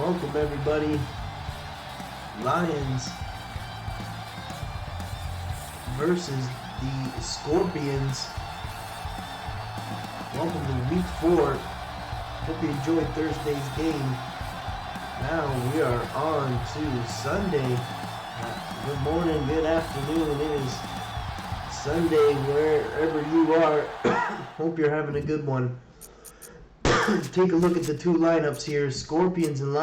Welcome everybody. Lions versus the Scorpions. Welcome to week 4. Hope you enjoyed Thursday's game. Now we are on to Sunday. Good morning, good afternoon. It is Sunday wherever you are. Hope you're having a good one. Take a look at the two lineups here. Scorpions and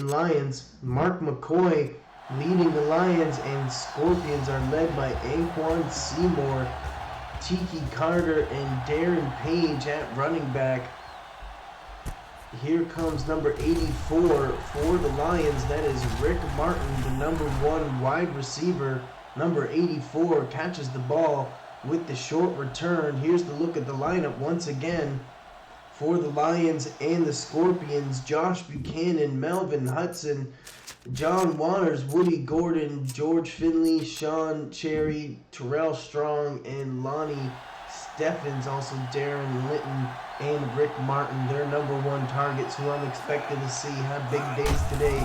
Lions. Mark McCoy leading the Lions, and Scorpions are led by Anquan Seymour, Tiki Carter, and Darren Page at running back. Here comes number 84 for the Lions. That is Rick Martin, the number 1 wide receiver. Number 84 catches the ball with the short return. Here's the look at the lineup once again. For the Lions and the Scorpions, Josh Buchanan, Melvin Hudson, John Waters, Woody Gordon, George Finley, Sean Cherry, Terrell Strong, and Lonnie Steffens. Also Darren Litton and Rick Martin, their number 1 targets who I'm expected to see have big days today.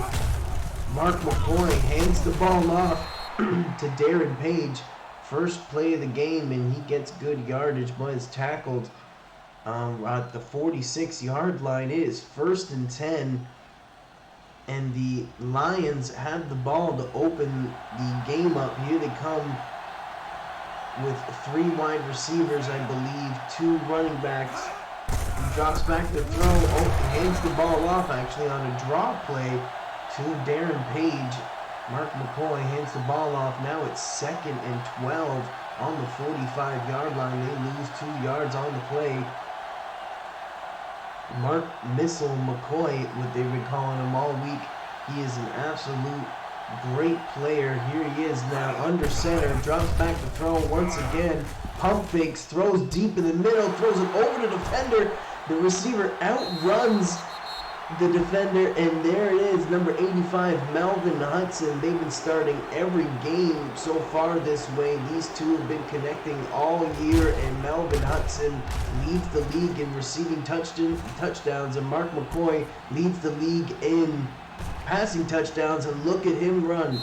Mark McCoy hands the ball off to Darren Page. First play of the game, and he gets good yardage, but is tackled at the 46-yard line. It is 1st and 10, and the Lions have the ball to open the game up. Here they come with 3 wide receivers, I believe, 2 running backs. He drops back to throw, hands the ball off actually on a draw play to Darren Page. Mark McCoy hands the ball off. Now it's 2nd and 12 on the 45-yard line. They lose 2 yards on the play. Mark Missile McCoy, what they've been calling him all week. He is an absolute great player. Here he is now under center, drops back to throw once again. Pump fakes, throws deep in the middle, throws it over the defender. The receiver outruns the defender, and there it is, number 85, Melvin Hudson. They've been starting every game so far this way. These two have been connecting all year, and Melvin Hudson leads the league in receiving touchdowns, and Mark McCoy leads the league in passing touchdowns. And look at him run.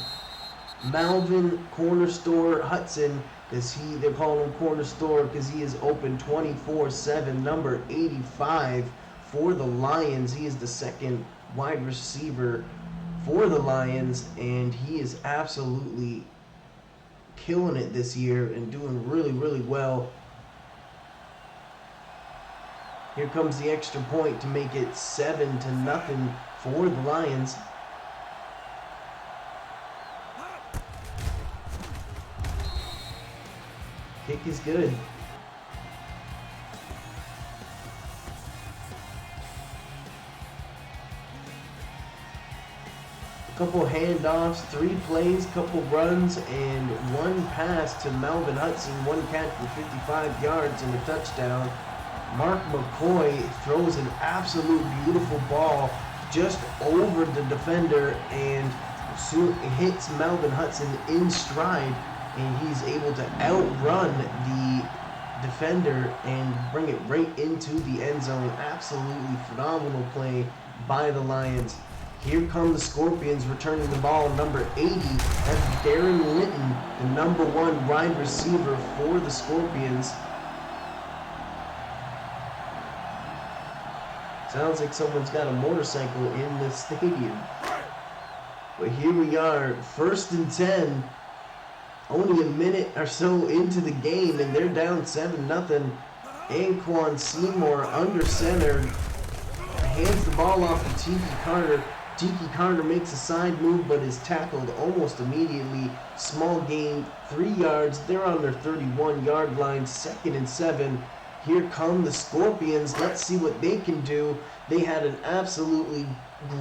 Melvin Corner Store Hudson, because they're calling him Corner Store because he is open 24/7. Number 85 for the Lions. He is the 2nd wide receiver for the Lions, and he is absolutely killing it this year and doing really, really well. Here comes the extra point to make it 7-0 for the Lions. Kick is good. Couple handoffs, 3 plays, couple runs, and 1 pass to Melvin Hudson. 1 catch for 55 yards and a touchdown. Mark McCoy throws an absolute beautiful ball just over the defender and hits Melvin Hudson in stride, and he's able to outrun the defender and bring it right into the end zone. Absolutely phenomenal play by the Lions. Here come the Scorpions returning the ball. Number 80, that's Darren Litton, the number 1 wide receiver for the Scorpions. Sounds like someone's got a motorcycle in the stadium. But here we are, 1st and 10. Only a minute or so into the game, and they're down 7-0. Anquan Seymour under center hands the ball off to Tiki Carter. Tiki Carter makes a side move but is tackled almost immediately. Small gain, 3 yards. They're on their 31-yard line, 2nd and 7. Here come the Scorpions. Let's see what they can do. They had an absolutely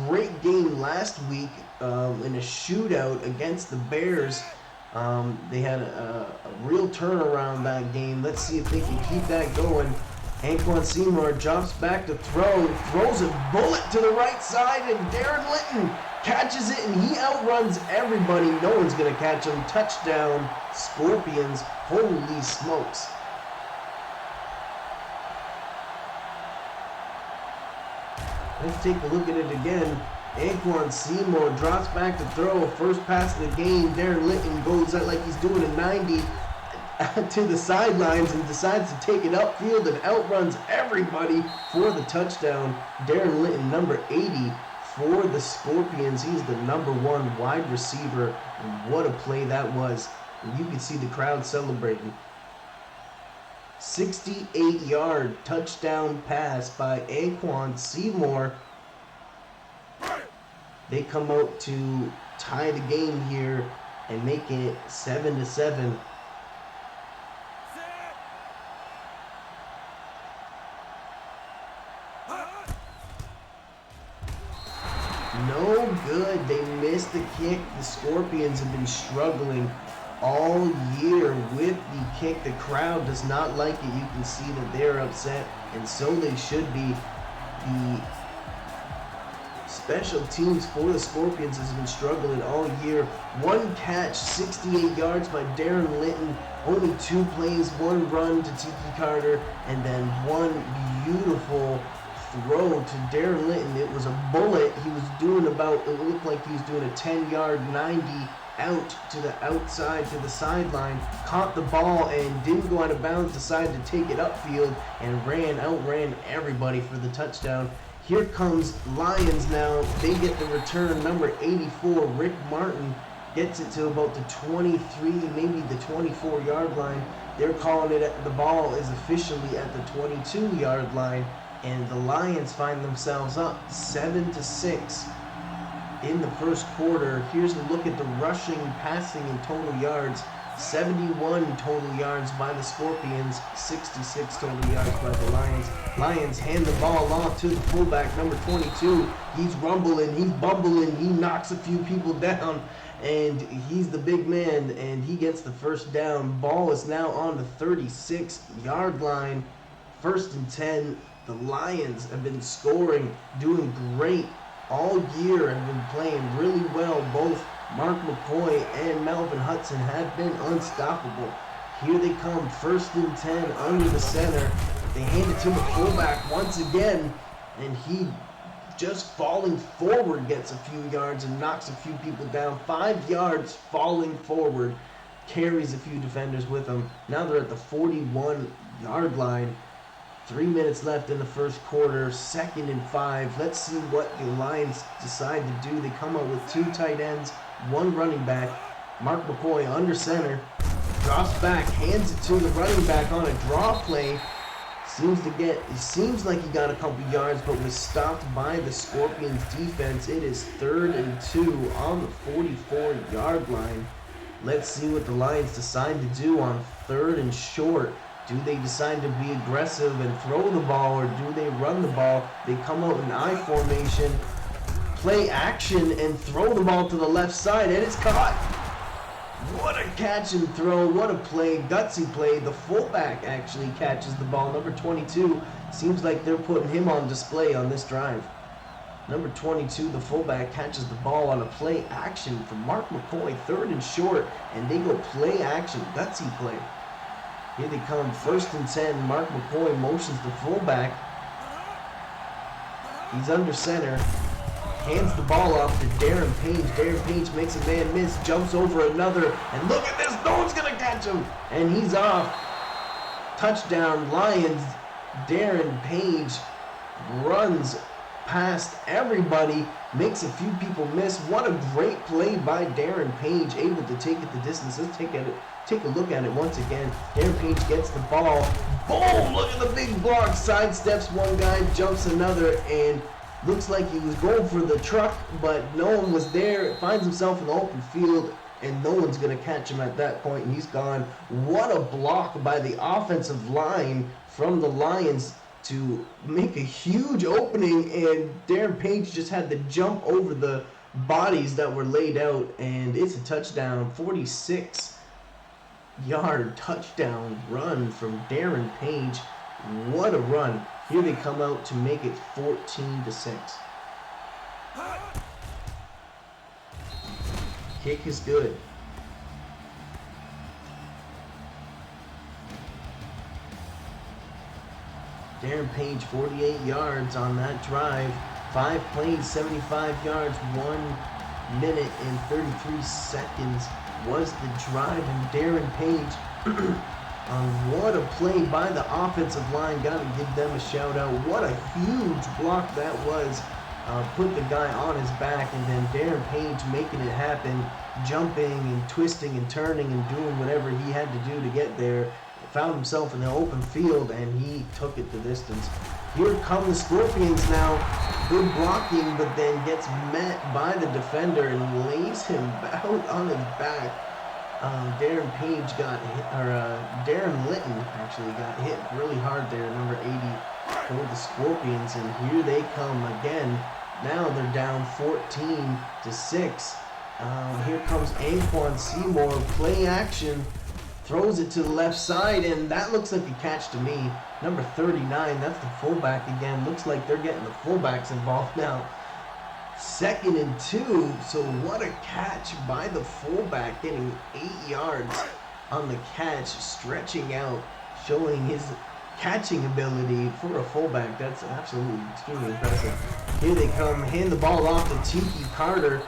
great game last week in a shootout against the Bears. They had a real turnaround that game. Let's see if they can keep that going. Anquan Seymour drops back to throw, throws a bullet to the right side, and Darren Litton catches it, and he outruns everybody. No one's going to catch him. Touchdown, Scorpions. Holy smokes. Let's take a look at it again. Anquan Seymour drops back to throw. First pass of the game. Darren Litton goes out like he's doing a 90 to the sidelines and decides to take it upfield and outruns everybody for the touchdown. Darren Litton, number 80 for the Scorpions. He's the number 1 wide receiver. And what a play that was. And you can see the crowd celebrating. 68-yard touchdown pass by Anquan Seymour. They come out to tie the game here and make it 7-7. No good. They missed the kick. The Scorpions have been struggling all year with the kick. The crowd does not like it. You can see that they're upset, and so they should be. The special teams for the Scorpions has been struggling all year. 1 catch, 68 yards by Darren Litton. Only 2 plays, 1 run to Tiki Carter, and then 1 beautiful throw to Darren Litton. It was a bullet. He was doing about, it looked like he was doing a 10-yard 90 out to the outside, to the sideline, caught the ball and didn't go out of bounds, decided to take it upfield and outran everybody for the touchdown. Here comes Lions now. They get the return. Number 84, Rick Martin, gets it to about the 23, maybe the 24-yard line. They're calling it, the ball is officially at the 22-yard line, and the Lions find themselves up 7-6 in the first quarter. Here's a look at the rushing, passing, and total yards. 71 total yards by the Scorpions, 66 total yards by the Lions. Lions hand the ball off to the fullback, number 22. He's rumbling, he's bumbling, he knocks a few people down, and he's the big man, and he gets the first down. Ball is now on the 36-yard line. 1st and 10. The Lions have been scoring, doing great all year, have been playing really well. Both Mark McCoy and Melvin Hudson have been unstoppable. Here they come, 1st and 10 under the center. They hand it to the fullback once again, and he just falling forward gets a few yards and knocks a few people down. 5 yards falling forward, carries a few defenders with him. Now they're at the 41-yard line. 3 minutes left in the first quarter, 2nd and 5. Let's see what the Lions decide to do. They come out with 2 tight ends, 1 running back. Mark McCoy under center, drops back, hands it to the running back on a draw play. It seems like he got a couple yards, but was stopped by the Scorpions defense. It is 3rd and 2 on the 44-yard line. Let's see what the Lions decide to do on 3rd and short. Do they decide to be aggressive and throw the ball, or do they run the ball? They come out in I formation, play action, and throw the ball to the left side, and it's caught. What a catch and throw. What a play. Gutsy play. The fullback actually catches the ball. Number 22. Seems like they're putting him on display on this drive. Number 22, the fullback, catches the ball on a play action from Mark McCoy. 3rd and short, and they go play action. Gutsy play. Here they come, 1st and 10. Mark McCoy motions the fullback. He's under center. Hands the ball off to Darren Page. Darren Page makes a man miss, jumps over another, and look at this, no one's going to catch him. And he's off. Touchdown, Lions. Darren Page runs past everybody, makes a few people miss. What a great play by Darren Page, able to take it the distance. Let's take a look at it once again. Darren Page gets the ball. Boom! Look at the big block. Sidesteps one guy, jumps another, and looks like he was going for the truck, but no one was there. Finds himself in the open field, and no one's going to catch him at that point, and he's gone. What a block by the offensive line from the Lions to make a huge opening, and Darren Page just had to jump over the bodies that were laid out, and it's a touchdown. 46-yard touchdown run from Darren Page. What a run. Here they come out to make it 14-6. Kick is good. Darren Page, 48 yards on that drive. 5 plays, 75 yards, 1 minute and 33 seconds was the drive. And Darren Page, what a play by the offensive line. Got to give them a shout out. What a huge block that was. Put the guy on his back, and then Darren Page making it happen, jumping and twisting and turning and doing whatever he had to do to get there. Found himself in the open field, and he took it the distance. Here come the Scorpions now. Good blocking, but then gets met by the defender and lays him out on his back. Darren Page got hit, or Darren Litton actually got hit really hard there, number 80 for the Scorpions, and here they come again. Now they're down 14-6. Here comes Anquan Seymour, play action, throws it to the left side, and that looks like a catch to me. Number 39, that's the fullback again. Looks like they're getting the fullbacks involved now. 2nd and 2, so what a catch by the fullback, getting 8 yards on the catch, stretching out, showing his catching ability for a fullback. That's absolutely extremely impressive. Here they come, hand the ball off to Tiki Carter,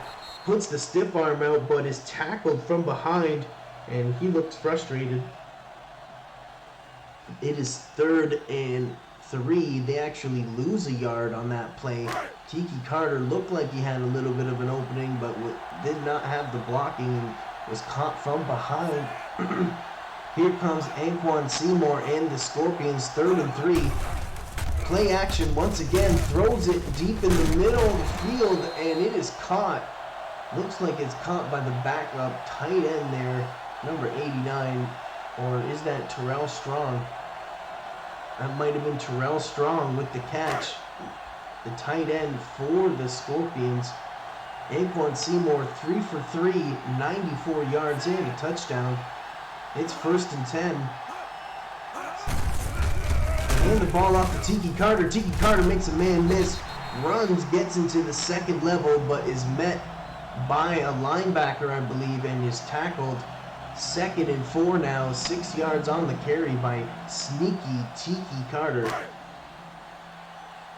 puts the stiff arm out, but is tackled from behind, and he looks frustrated. It is 3rd and 3. They actually lose a yard on that play. Tiki Carter looked like he had a little bit of an opening, but did not have the blocking and was caught from behind. Here comes Anquan Seymour and the Scorpions, 3rd and 3. Play action once again, throws it deep in the middle of the field, and it is caught. Looks like it's caught by the backup tight end there, number 89, or is that Terrell Strong? That might have been Terrell Strong with the catch. The tight end for the Scorpions. Anquan Seymour, 3 for 3, 94 yards and a touchdown. It's 1st and 10. Hand the ball off to Tiki Carter. Tiki Carter makes a man miss, runs, gets into the 2nd level, but is met by a linebacker, I believe, and is tackled. 2nd and 4 now, 6 yards on the carry by sneaky Tiki Carter,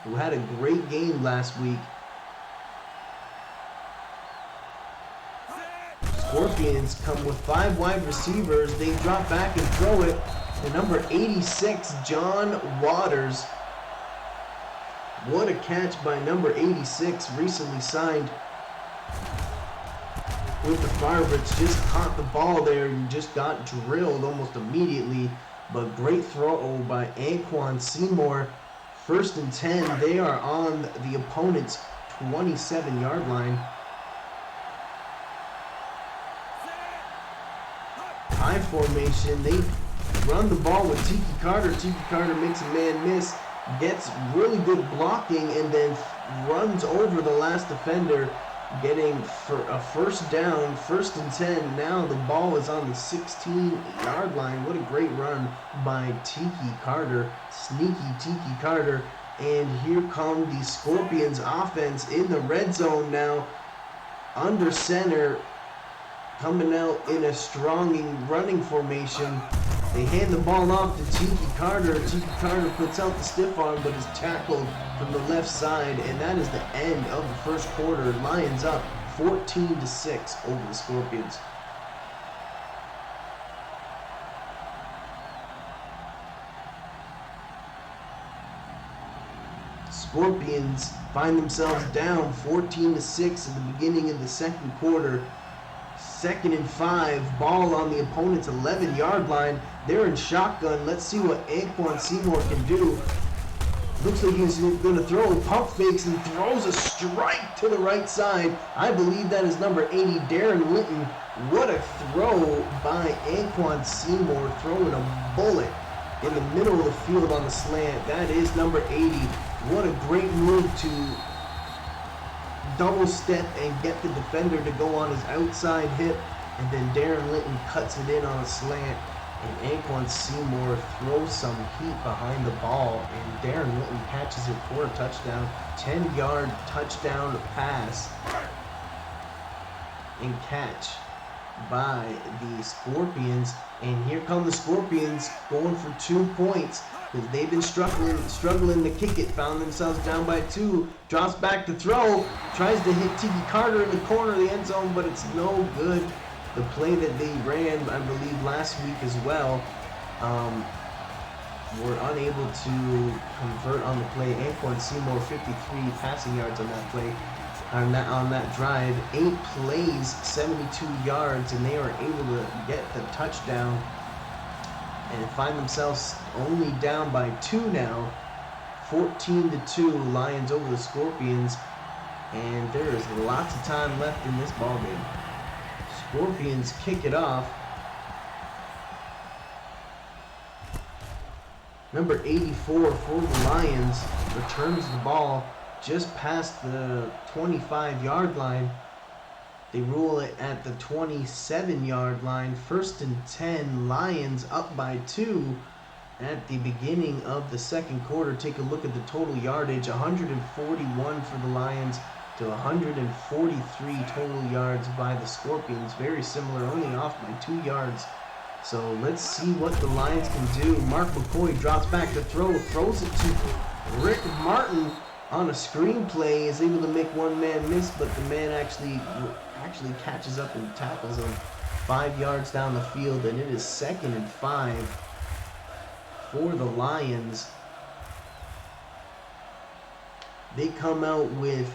who had a great game last week. Scorpions come with 5 wide receivers. They drop back and throw it to number 86, John Waters. What a catch by number 86, recently signed with the Firebirds. Just caught the ball there and just got drilled almost immediately. But great throw by Anquan Seymour. 1st and 10. They are on the opponent's 27-yard line. High formation. They run the ball with Tiki Carter. Tiki Carter makes a man miss, gets really good blocking, and then runs over the last defender, getting for a 1st down. 1st and 10. Now the ball is on the 16-yard line. What a great run by Tiki Carter. Sneaky Tiki Carter. And here come the Scorpions offense in the red zone now. Under center, coming out in a strong running formation. They hand the ball off to Tiki Carter. Tiki Carter puts out the stiff arm, but is tackled from the left side, and that is the end of the 1st quarter. Lions up 14-6 over the Scorpions. Scorpions find themselves down 14-6 at the beginning of the 2nd quarter. 2nd and 5, ball on the opponent's 11-yard line. They're in shotgun. Let's see what Anquan Seymour can do. Looks like he's going to throw pump fakes and throws a strike to the right side. I believe that is number 80, Darren Litton. What a throw by Anquan Seymour, throwing a bullet in the middle of the field on the slant. That is number 80. What a great move to double step and get the defender to go on his outside hip, and then Darren Litton cuts it in on a slant, and Anquan Seymour throws some heat behind the ball, and Darren Litton catches it for a touchdown. 10-yard touchdown pass and catch by the Scorpions. And here come the Scorpions going for 2 points. because they've been struggling to kick it. Found themselves down by 2. Drops back to throw. Tries to hit Tiki Carter in the corner of the end zone, but it's no good. The play that they ran, I believe, last week as well, were unable to convert on the play. Anquan Seymour, 53 passing yards on that play. On that drive, 8 plays, 72 yards, and they are able to get the touchdown and find themselves only down by 2 now. 14-2, Lions over the Scorpions, and there is lots of time left in this ballgame. Scorpions kick it off. Number 84 for the Lions returns the ball just past the 25-yard line. They rule it at the 27-yard line. 1st and 10, Lions up by 2 at the beginning of the second quarter. Take a look at the total yardage. 141 for the Lions to 143 total yards by the Scorpions. Very similar, only off by 2 yards. So let's see what the Lions can do. Mark McCoy drops back to throw, throws it to Rick Martin on a screen play, is able to make one man miss, but the man actually catches up and tackles him 5 yards down the field, and it is 2nd and 5 for the Lions. They come out with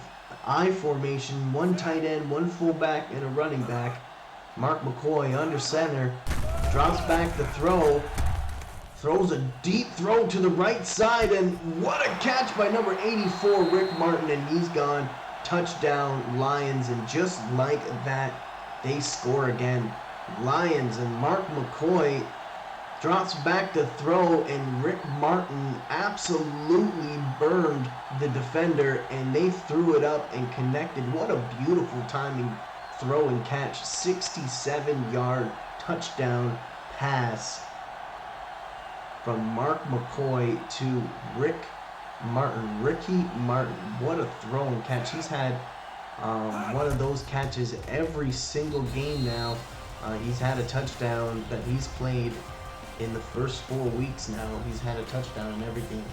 I formation, 1 tight end, 1 fullback, and a running back. Mark McCoy under center, drops back to throw, throws a deep throw to the right side, and what a catch by number 84, Rick Martin, and he's gone. Touchdown, Lions, and just like that, they score again. Lions, and Mark McCoy drops back to throw, and Rick Martin absolutely burned the defender, and they threw it up and connected. What a beautiful timing throw and catch. 67-yard touchdown pass from Mark McCoy to Ricky Martin. What a throw and catch. He's had one of those catches every single game now. He's had a touchdown that he's played in the first 4 weeks now. He's had a touchdown in every game.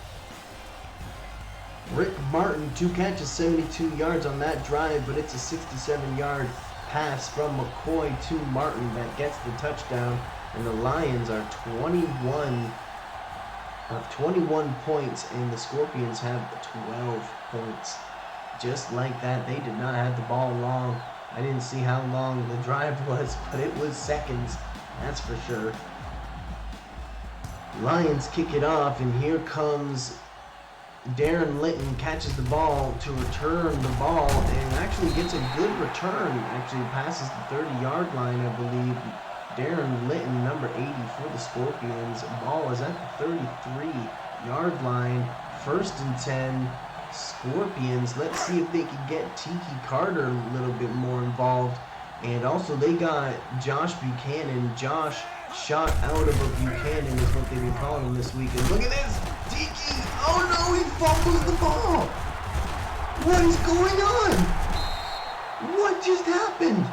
Rick Martin, 2 catches, 72 yards on that drive, but it's a 67-yard pass from McCoy to Martin that gets the touchdown, and the Lions are 21 points, and the Scorpions have 12 points. Just like that, they did not have the ball long. I didn't see how long the drive was, but it was seconds, that's for sure. Lions kick it off, and here comes Darren Litton, catches the ball to return the ball, and actually gets a good return. Actually passes the 30-yard line, I believe. Darren Litton, number 80 for the Scorpions. Ball is at the 33-yard line. 1st and 10, Scorpions. Let's see if they can get Tiki Carter a little bit more involved. And also they got Josh Buchanan. Josh shot out of a Buchanan is what they've been calling him this week. And look at this! Tiki! Oh no, he fumbles the ball! What is going on? What just happened?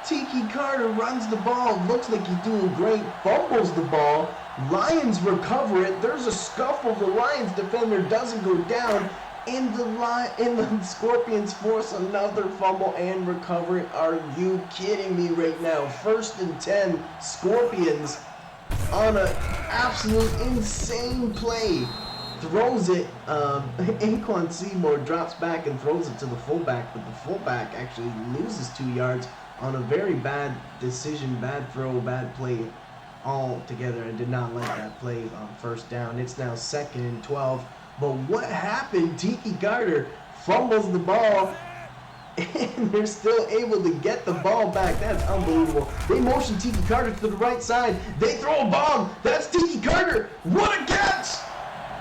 Tiki Carter runs the ball, looks like he's doing great, fumbles the ball. Lions recover it. There's a scuffle. The Lions defender doesn't go down. And the Scorpions force another fumble and recover it. Are you kidding me right now? 1st and 10, Scorpions on an absolute insane play. Throws it. Anquan Seymour drops back and throws it to the fullback, but the fullback actually loses 2 yards on a very bad decision, bad throw, bad play all together, and did not like that play on 1st down. It's now 2nd and 12. But what happened? Tiki Carter fumbles the ball, and they're still able to get the ball back. That's unbelievable. They motion Tiki Carter to the right side. They throw a bomb. That's Tiki Carter. What a catch!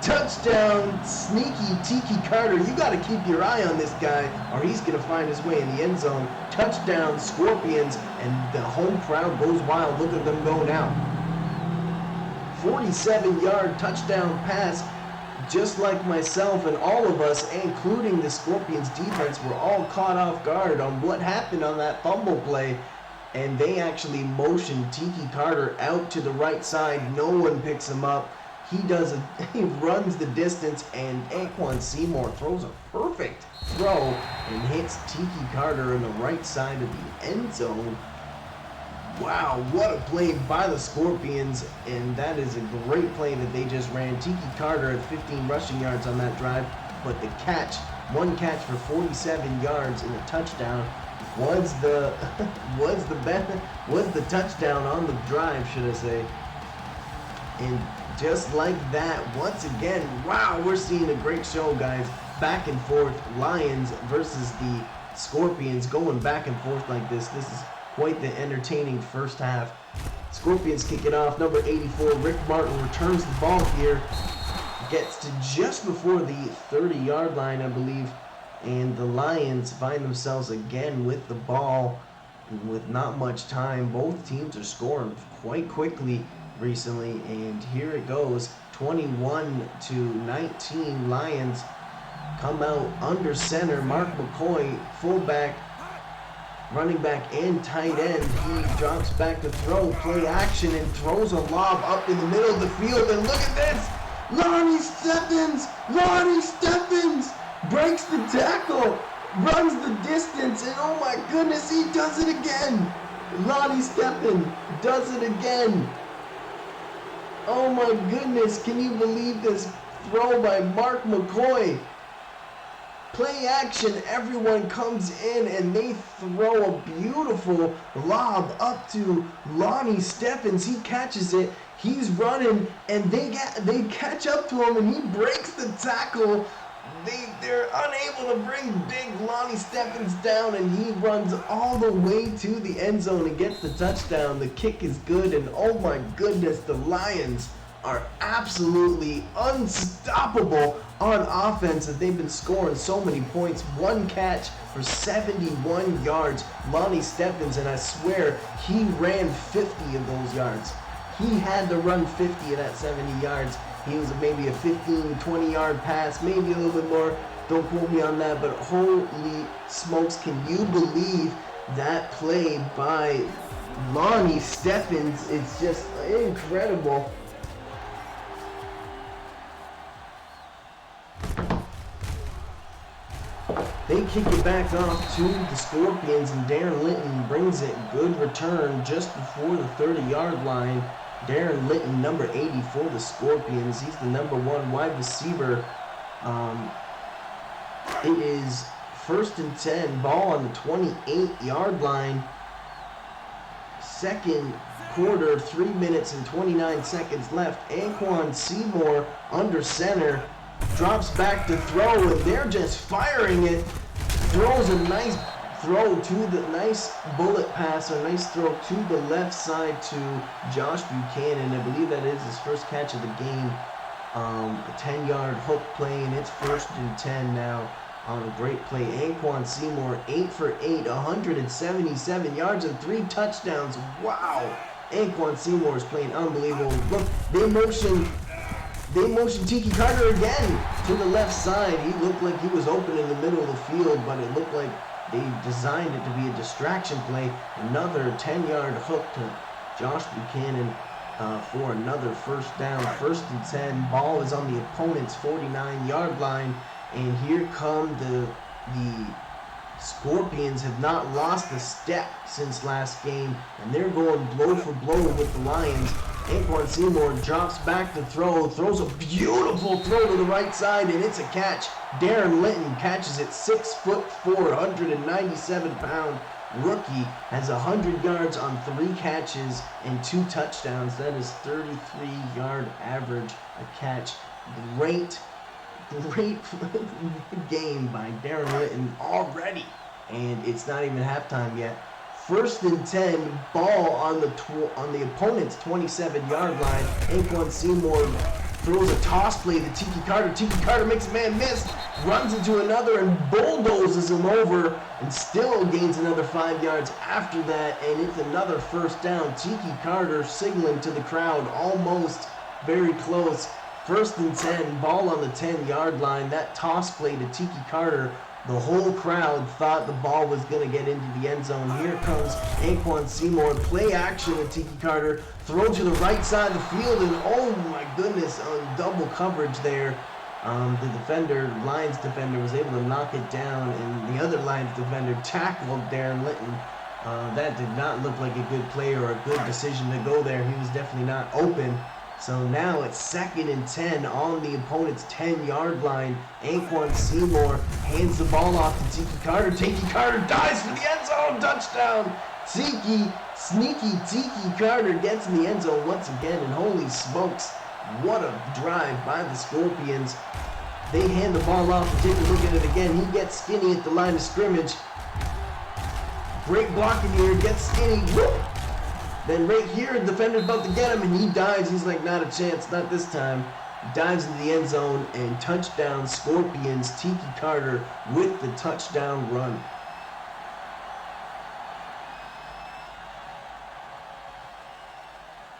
Touchdown, sneaky Tiki Carter. You got to keep your eye on this guy, or he's going to find his way in the end zone. Touchdown, Scorpions, and the home crowd goes wild. Look at them go now. 47-yard touchdown pass. Just like myself and all of us, including the Scorpions defense, were all caught off guard on what happened on that fumble play. And they actually motioned Tiki Carter out to the right side. No one picks him up. he runs the distance, and Anquan Seymour throws a perfect throw and hits Tiki Carter in the right side of the end zone. Wow, what a play by the Scorpions, and that is a great play that they just ran. Tiki Carter at 15 rushing yards on that drive, but the catch, one catch for 47 yards and a touchdown, was the touchdown on the drive, should I say. And just like that, once again, wow, we're seeing a great show, guys. Back and forth, Lions versus the Scorpions, going back and forth like this. This is quite the entertaining first half. Scorpions kick it off. Number 84, Rick Martin, returns the ball here. Gets to just before the 30-yard line, I believe. And the Lions find themselves again with the ball with not much time. Both teams are scoring quite quickly recently. And here it goes. 21-19. Lions come out under center. Mark McCoy, fullback, running back, and tight end. He drops back to throw, play action, and throws a lob up in the middle of the field. And look at this! Lonnie Stephens breaks the tackle, runs the distance, and oh my goodness, he does it again! Lonnie Stephens does it again! Oh my goodness, can you believe this throw by Mark McCoy? Play action, everyone comes in and they throw a beautiful lob up to Lonnie Stephens. He catches it, he's running, and they catch up to him, and he breaks the tackle. They're unable to bring big Lonnie Stephens down, and he runs all the way to the end zone and gets the touchdown. The kick is good, and oh my goodness, the Lions are absolutely unstoppable on offense, as they've been scoring so many points. One catch for 71 yards, Lonnie Stephens, and I swear he ran 50 of those yards. He had to run 50 of that 70 yards. He was maybe a 15, 20-yard pass, maybe a little bit more. Don't quote me on that, but holy smokes, can you believe that play by Lonnie Stephens? It's just incredible. They kick it back off to the Scorpions, and Darren Linton brings it. Good return just before the 30-yard line. Darren Linton, number 80 for the Scorpions. He's the number 1 wide receiver. It is 1st and 10, ball on the 28-yard line. Second quarter, 3 minutes and 29 seconds left. Anquan Seymour under center, drops back to throw, and they're just firing it. Throws a nice throw to the nice bullet pass, a nice throw to the left side to Josh Buchanan. I believe that is his first catch of the game. A 10-yard hook play, and it's 1st and 10 now on a great play. Anquan Seymour, 8 for 8, 177 yards and 3 touchdowns. Wow! Anquan Seymour is playing unbelievable. Look, they motion Tiki Carter again to the left side. He looked like he was open in the middle of the field, but it looked like they designed it to be a distraction play. Another 10-yard hook to Josh Buchanan for another first down. 1st and 10. Ball is on the opponent's 49-yard line. And here come the Scorpions. Have not lost a step since last game, and they're going blow for blow with the Lions. Anquan Seymour drops back to throw, throws a beautiful throw to the right side, and it's a catch. Darren Linton catches it. 6'4", 197-pound rookie has 100 yards on 3 catches and 2 touchdowns. That is 33-yard average a catch. Great game by Darren Linton already, and it's not even halftime yet. 1st and 10, ball on the opponent's 27-yard line. Anquan Seymour throws a toss play to Tiki Carter. Tiki Carter makes a man miss, runs into another and bulldozes him over, and still gains another 5 yards after that, and it's another first down. Tiki Carter signaling to the crowd, almost very close. 1st and 10, ball on the 10-yard line. That toss play to Tiki Carter The whole crowd thought the ball was going to get into the end zone. Here comes Anquan Seymour. Play action with Tiki Carter. Throw to the right side of the field, and oh my goodness, on double coverage there. The Lions defender, was able to knock it down, and the other Lions defender tackled Darren Litton. That did not look like a good play or a good decision to go there. He was definitely not open. So now it's 2nd and 10 on the opponent's 10-yard line. Anquan Seymour hands the ball off to Tiki Carter. Tiki Carter dives for the end zone. Touchdown. Sneaky Tiki Carter gets in the end zone once again. And holy smokes, what a drive by the Scorpions. They hand the ball off and take a look at it again. He gets skinny at the line of scrimmage. Great blocking here. Gets skinny. Whoop. Then right here, the defender's about to get him, and he dives. He's like, not a chance, not this time. Dives into the end zone, and touchdown Scorpions. Tiki Carter with the touchdown run.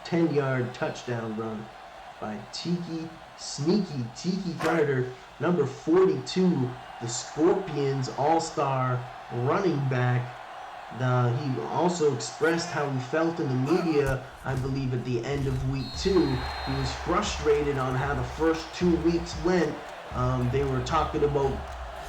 Ten-yard touchdown run by sneaky Tiki Carter, number 42, the Scorpions all-star running back. He also expressed how he felt in the media, I believe, at the end of week 2. He was frustrated on how the first 2 weeks went. They were talking about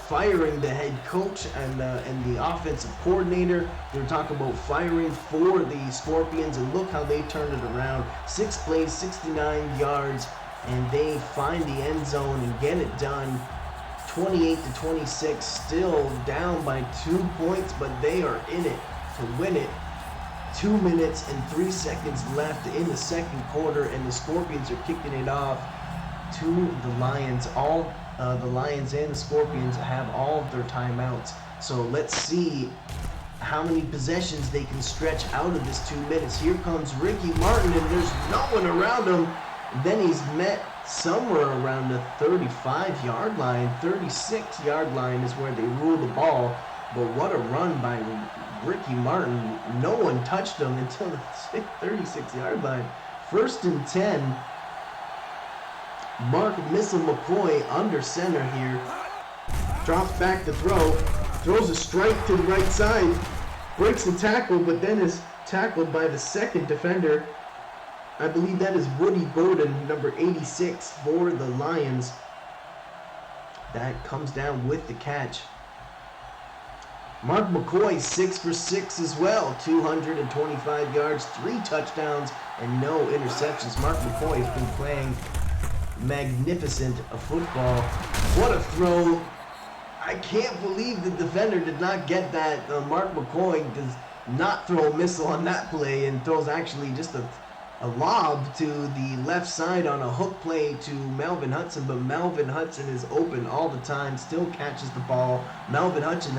firing the head coach and the offensive coordinator. They were talking about firing for the Scorpions, and look how they turned it around. 6 plays, 69 yards, and they find the end zone and get it done. 28-26, still down by 2 points, but they are in it to win it. 2 minutes and 3 seconds left in the second quarter, and the Scorpions are kicking it off to the Lions. The Lions and the Scorpions have all of their timeouts. So let's see how many possessions they can stretch out of this 2 minutes. Here comes Ricky Martin, and there's no one around him. Then he's met somewhere around the 35-yard line. 36-yard line is where they rule the ball. But what a run by Ricky Martin. No one touched him until the 36-yard line. 1st and 10. Mark Missile McCoy under center here. Drops back to throw. Throws a strike to the right side. Breaks the tackle, but then is tackled by the second defender. I believe that is Woody Gordon, number 86 for the Lions. That comes down with the catch. Mark McCoy, 6 for 6 as well. 225 yards, 3 touchdowns, and no interceptions. Mark McCoy has been playing magnificent football. What a throw. I can't believe the defender did not get that. Mark McCoy does not throw a missile on that play and throws actually just a lob to the left side on a hook play to Melvin Hudson, but Melvin Hudson is open all the time, still catches the ball. Melvin Hudson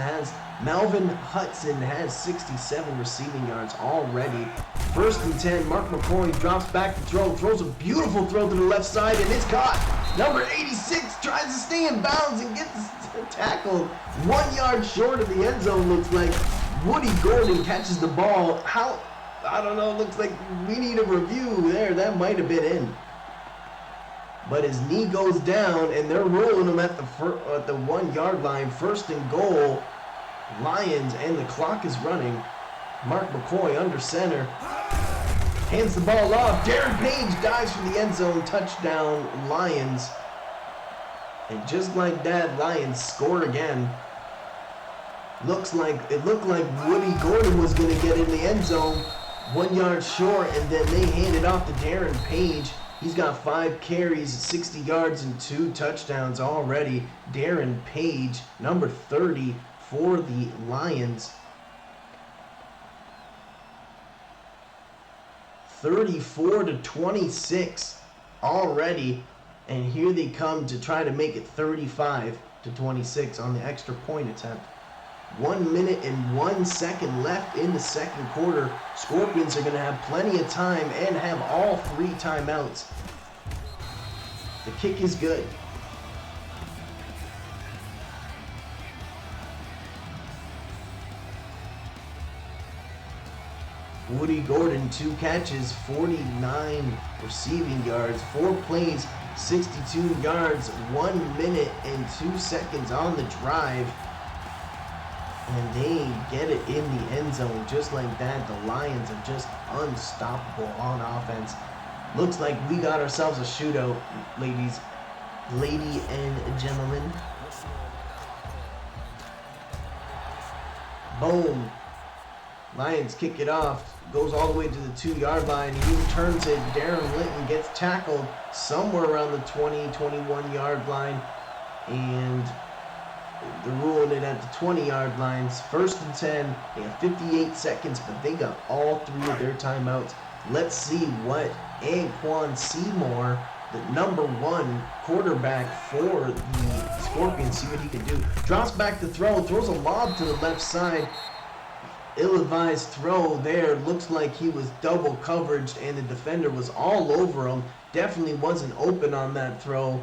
has 67 receiving yards already. 1st and 10, Mark McCoy drops back to throw, throws a beautiful throw to the left side, and it's caught. Number 86 tries to stay in bounds and gets tackled 1 yard short of the end zone, looks like. Woody Gordon catches the ball. I don't know, looks like we need a review there. That might have been in. But his knee goes down, and they're rolling him at the 1 yard line. 1st and goal, Lions, and the clock is running. Mark McCoy under center. Hands the ball off. Darren Page dives for the end zone. Touchdown, Lions. And just like that, Lions score again. It looked like Woody Gordon was going to get in the end zone. 1 yard short, and then they hand it off to Darren Page. He's got 5 carries, 60 yards, and 2 touchdowns already. Darren Page, number 30 for the Lions. 34-26 already, and here they come to try to make it 35-26 on the extra point attempt. 1 minute and 1 second left in the second quarter. Scorpions are going to have plenty of time and have all 3 timeouts. The kick is good. Woody Gordon, 2 catches, 49 receiving yards, 4 plays, 62 yards, 1 minute and 2 seconds on the drive. And they get it in the end zone just like that. The Lions are just unstoppable on offense. Looks like we got ourselves a shootout, ladies and gentlemen. Boom. Lions kick it off. Goes all the way to the 2-yard line. He returns it. Darren Linton gets tackled somewhere around the 20, 21-yard line. And they're ruling it at the 20-yard lines. 1st and 10. They have 58 seconds, but they got all 3 of their timeouts. Let's see what Anquan Seymour, the #1 quarterback for the Scorpions, see what he can do. Drops back to throw, throws a lob to the left side. Ill-advised throw there. Looks like he was double coveraged and the defender was all over him. Definitely wasn't open on that throw.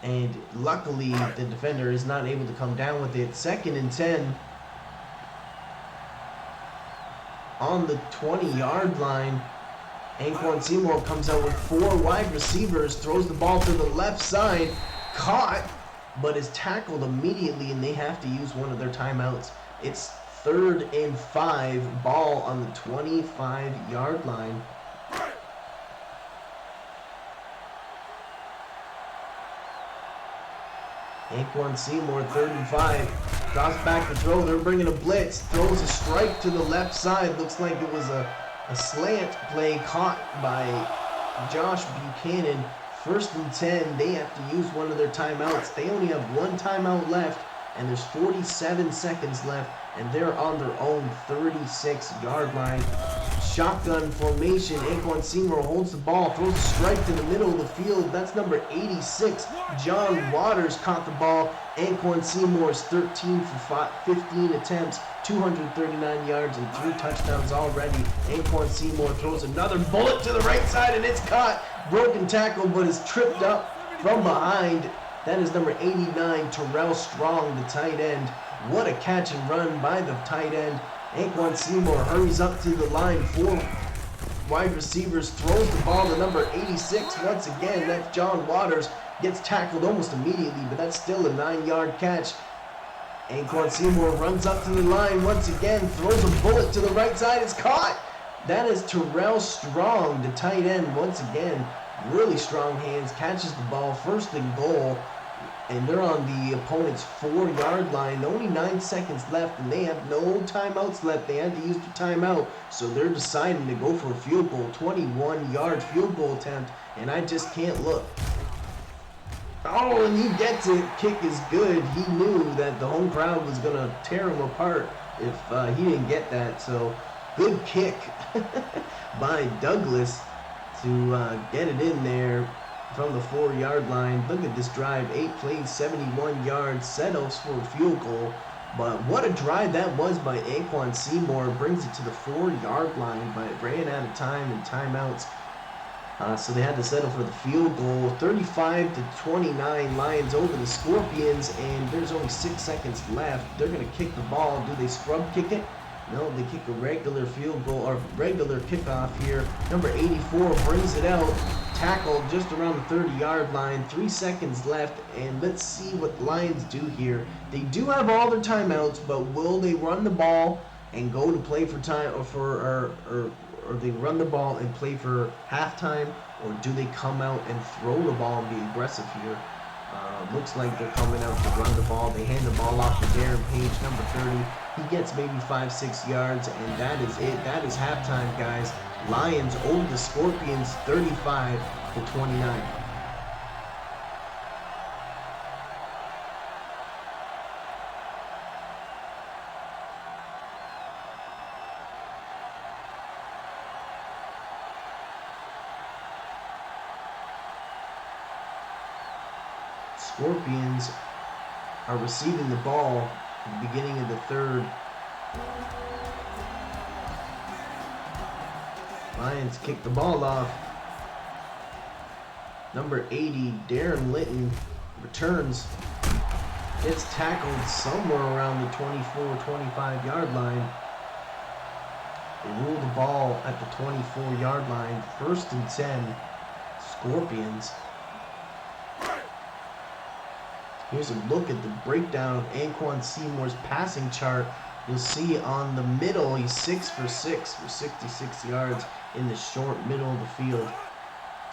And luckily, the defender is not able to come down with it. 2nd and 10. On the 20-yard line, Anquan Seymour comes out with 4 wide receivers, throws the ball to the left side, caught, but is tackled immediately, and they have to use one of their timeouts. It's 3rd and 5, ball on the 25-yard line. Anquan Seymour, 3rd and 5, drops back to throw. They're bringing a blitz, throws a strike to the left side. Looks like it was a slant play caught by Josh Buchanan. 1st and 10, they have to use one of their timeouts. They only have 1 timeout left, and there's 47 seconds left, and they're on their own 36-yard line. Shotgun formation. Anquan Seymour holds the ball, throws a strike to the middle of the field. That's number 86. John Waters caught the ball. Anquan Seymour's 13 for 15 attempts, 239 yards, and 3 touchdowns already. Anquan Seymour throws another bullet to the right side, and it's caught. Broken tackle, but is tripped up from behind. That is number 89, Terrell Strong, the tight end. What a catch and run by the tight end. Anquan Seymour hurries up to the line. 4 wide receivers, throws the ball to number 86 once again. That's John Waters. Gets tackled almost immediately, but that's still a 9-yard catch. Anquan Seymour runs up to the line once again, throws a bullet to the right side. It's caught. That is Terrell Strong, the tight end, once again. Really strong hands, catches the ball, 1st and goal. And they're on the opponent's 4-yard line. Only 9 seconds left, and they have no timeouts left. They had to use the timeout, so they're deciding to go for a field goal. 21-yard field goal attempt, and I just can't look. Oh, and he gets it. Kick is good. He knew that the home crowd was going to tear him apart if he didn't get that. So, good kick by Douglas to get it in there from the 4-yard line. Look at this drive. 8 plays, 71 yards, settles for a field goal. But what a drive that was by Anquan Seymour. Brings it to the 4-yard line, but it ran out of time and timeouts. So they had to settle for the field goal. 35-29, Lions over the Scorpions, and there's only 6 seconds left. They're going to kick the ball. Do they scrub kick it? No, they kick a regular field goal, or regular kickoff here. Number 84 brings it out. Tackled just around the 30-yard line. 3 seconds left, and let's see what the Lions do here. They do have all their timeouts, but will they run the ball and go to play for time, or they run the ball and play for halftime, or do they come out and throw the ball and be aggressive here? Looks like they're coming out to run the ball. They hand the ball off to Darren Page, number 30. He gets maybe 5-6 yards, and that is it. That is halftime, guys. Lions over the Scorpions 35-29. Scorpions are receiving the ball at the beginning of the 3rd. Lions kick the ball off. Number 80, Darren Linton, returns. Gets tackled somewhere around the 24-25 yard line. They rule the ball at the 24-yard line. 1st and 10, Scorpions. Here's a look at the breakdown of Anquan Seymour's passing chart. You'll see on the middle, he's 6 for 6 for 66 yards in the short middle of the field.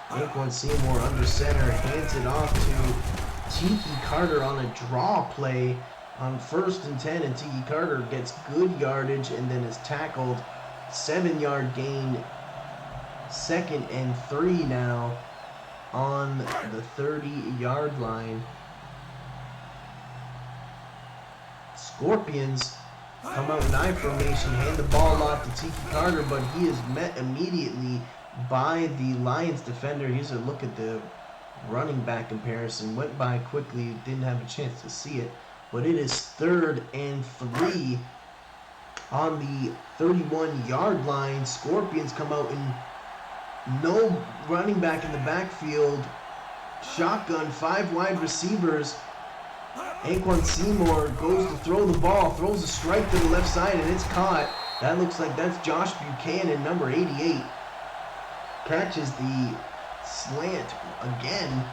Anquan Seymour under center, hands it off to Tiki Carter on a draw play on 1st and 10, and Tiki Carter gets good yardage and then is tackled. 7-yard gain, 2nd and 3 now on the 30-yard line. Scorpions come out in I formation, hand the ball off to Tiki Carter, but he is met immediately by the Lions defender. Here's a look at the running back comparison. Went by quickly, didn't have a chance to see it, but it is 3rd and 3 on the 31-yard line. Scorpions come out and no running back in the backfield. Shotgun, 5 wide receivers. Anquan Seymour goes to throw the ball, throws a strike to the left side, and it's caught. That looks like that's Josh Buchanan, number 88. Catches the slant again.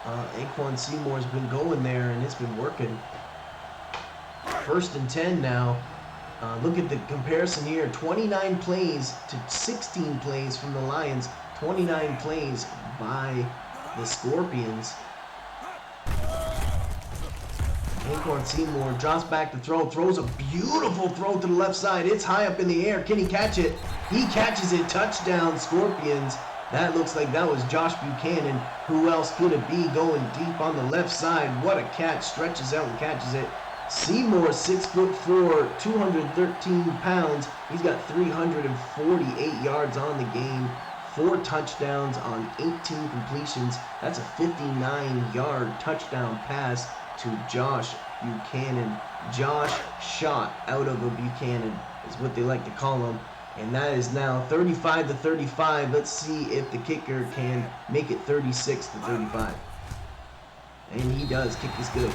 Anquan Seymour's been going there, and it's been working. 1st and 10 now. Look at the comparison here. 29 plays to 16 plays from the Lions. 29 plays by the Scorpions. Anquan Seymour drops back to throw, throws a beautiful throw to the left side. It's high up in the air. Can he catch it? He catches it. Touchdown, Scorpions. That looks like that was Josh Buchanan. Who else could it be going deep on the left side? What a catch. Stretches out and catches it. Seymour, 6'4", 213 pounds. He's got 348 yards on the game. 4 touchdowns on 18 completions. That's a 59-yard touchdown pass to Josh Buchanan. Josh shot out of a Buchanan is what they like to call him. And that is now 35-35. Let's see if the kicker can make it 36-35. And he does. Kick is good.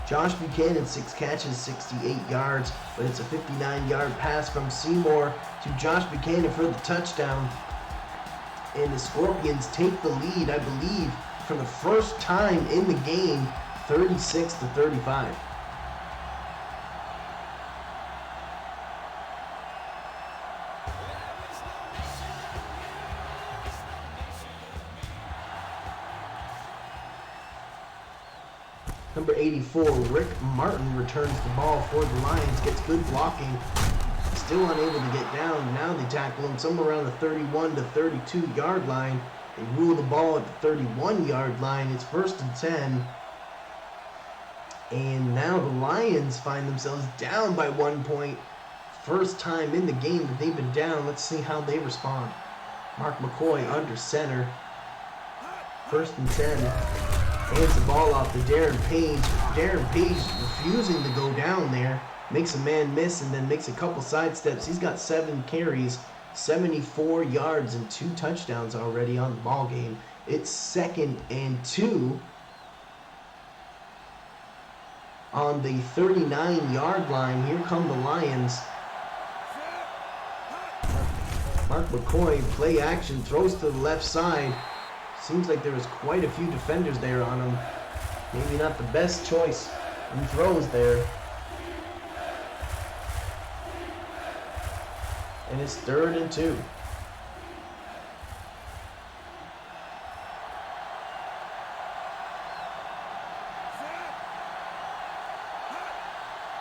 Josh Buchanan, 6 catches, 68 yards, but it's a 59-yard pass from Seymour to Josh Buchanan for the touchdown. And the Scorpions take the lead, I believe, for the first time in the game, 36-35. Number 84, Rick Martin returns the ball for the Lions, gets good blocking, still unable to get down. Now they tackle him somewhere around the 31 to 32 yard line. They rule the ball at the 31-yard line. It's 1st and 10. And now the Lions find themselves down by 1 point. First time in the game that they've been down. Let's see how they respond. Mark McCoy under center. 1st and 10. Hands the ball off to Darren Page. Darren Page refusing to go down there. Makes a man miss and then makes a couple sidesteps. He's got 7 carries, 74 yards, and 2 touchdowns already on the ball game. It's 2nd and 2 on the 39-yard line. Here come the Lions. Mark McCoy, play action, throws to the left side. Seems like there was quite a few defenders there on him. Maybe not the best choice in throws there. And it's 3rd and 2.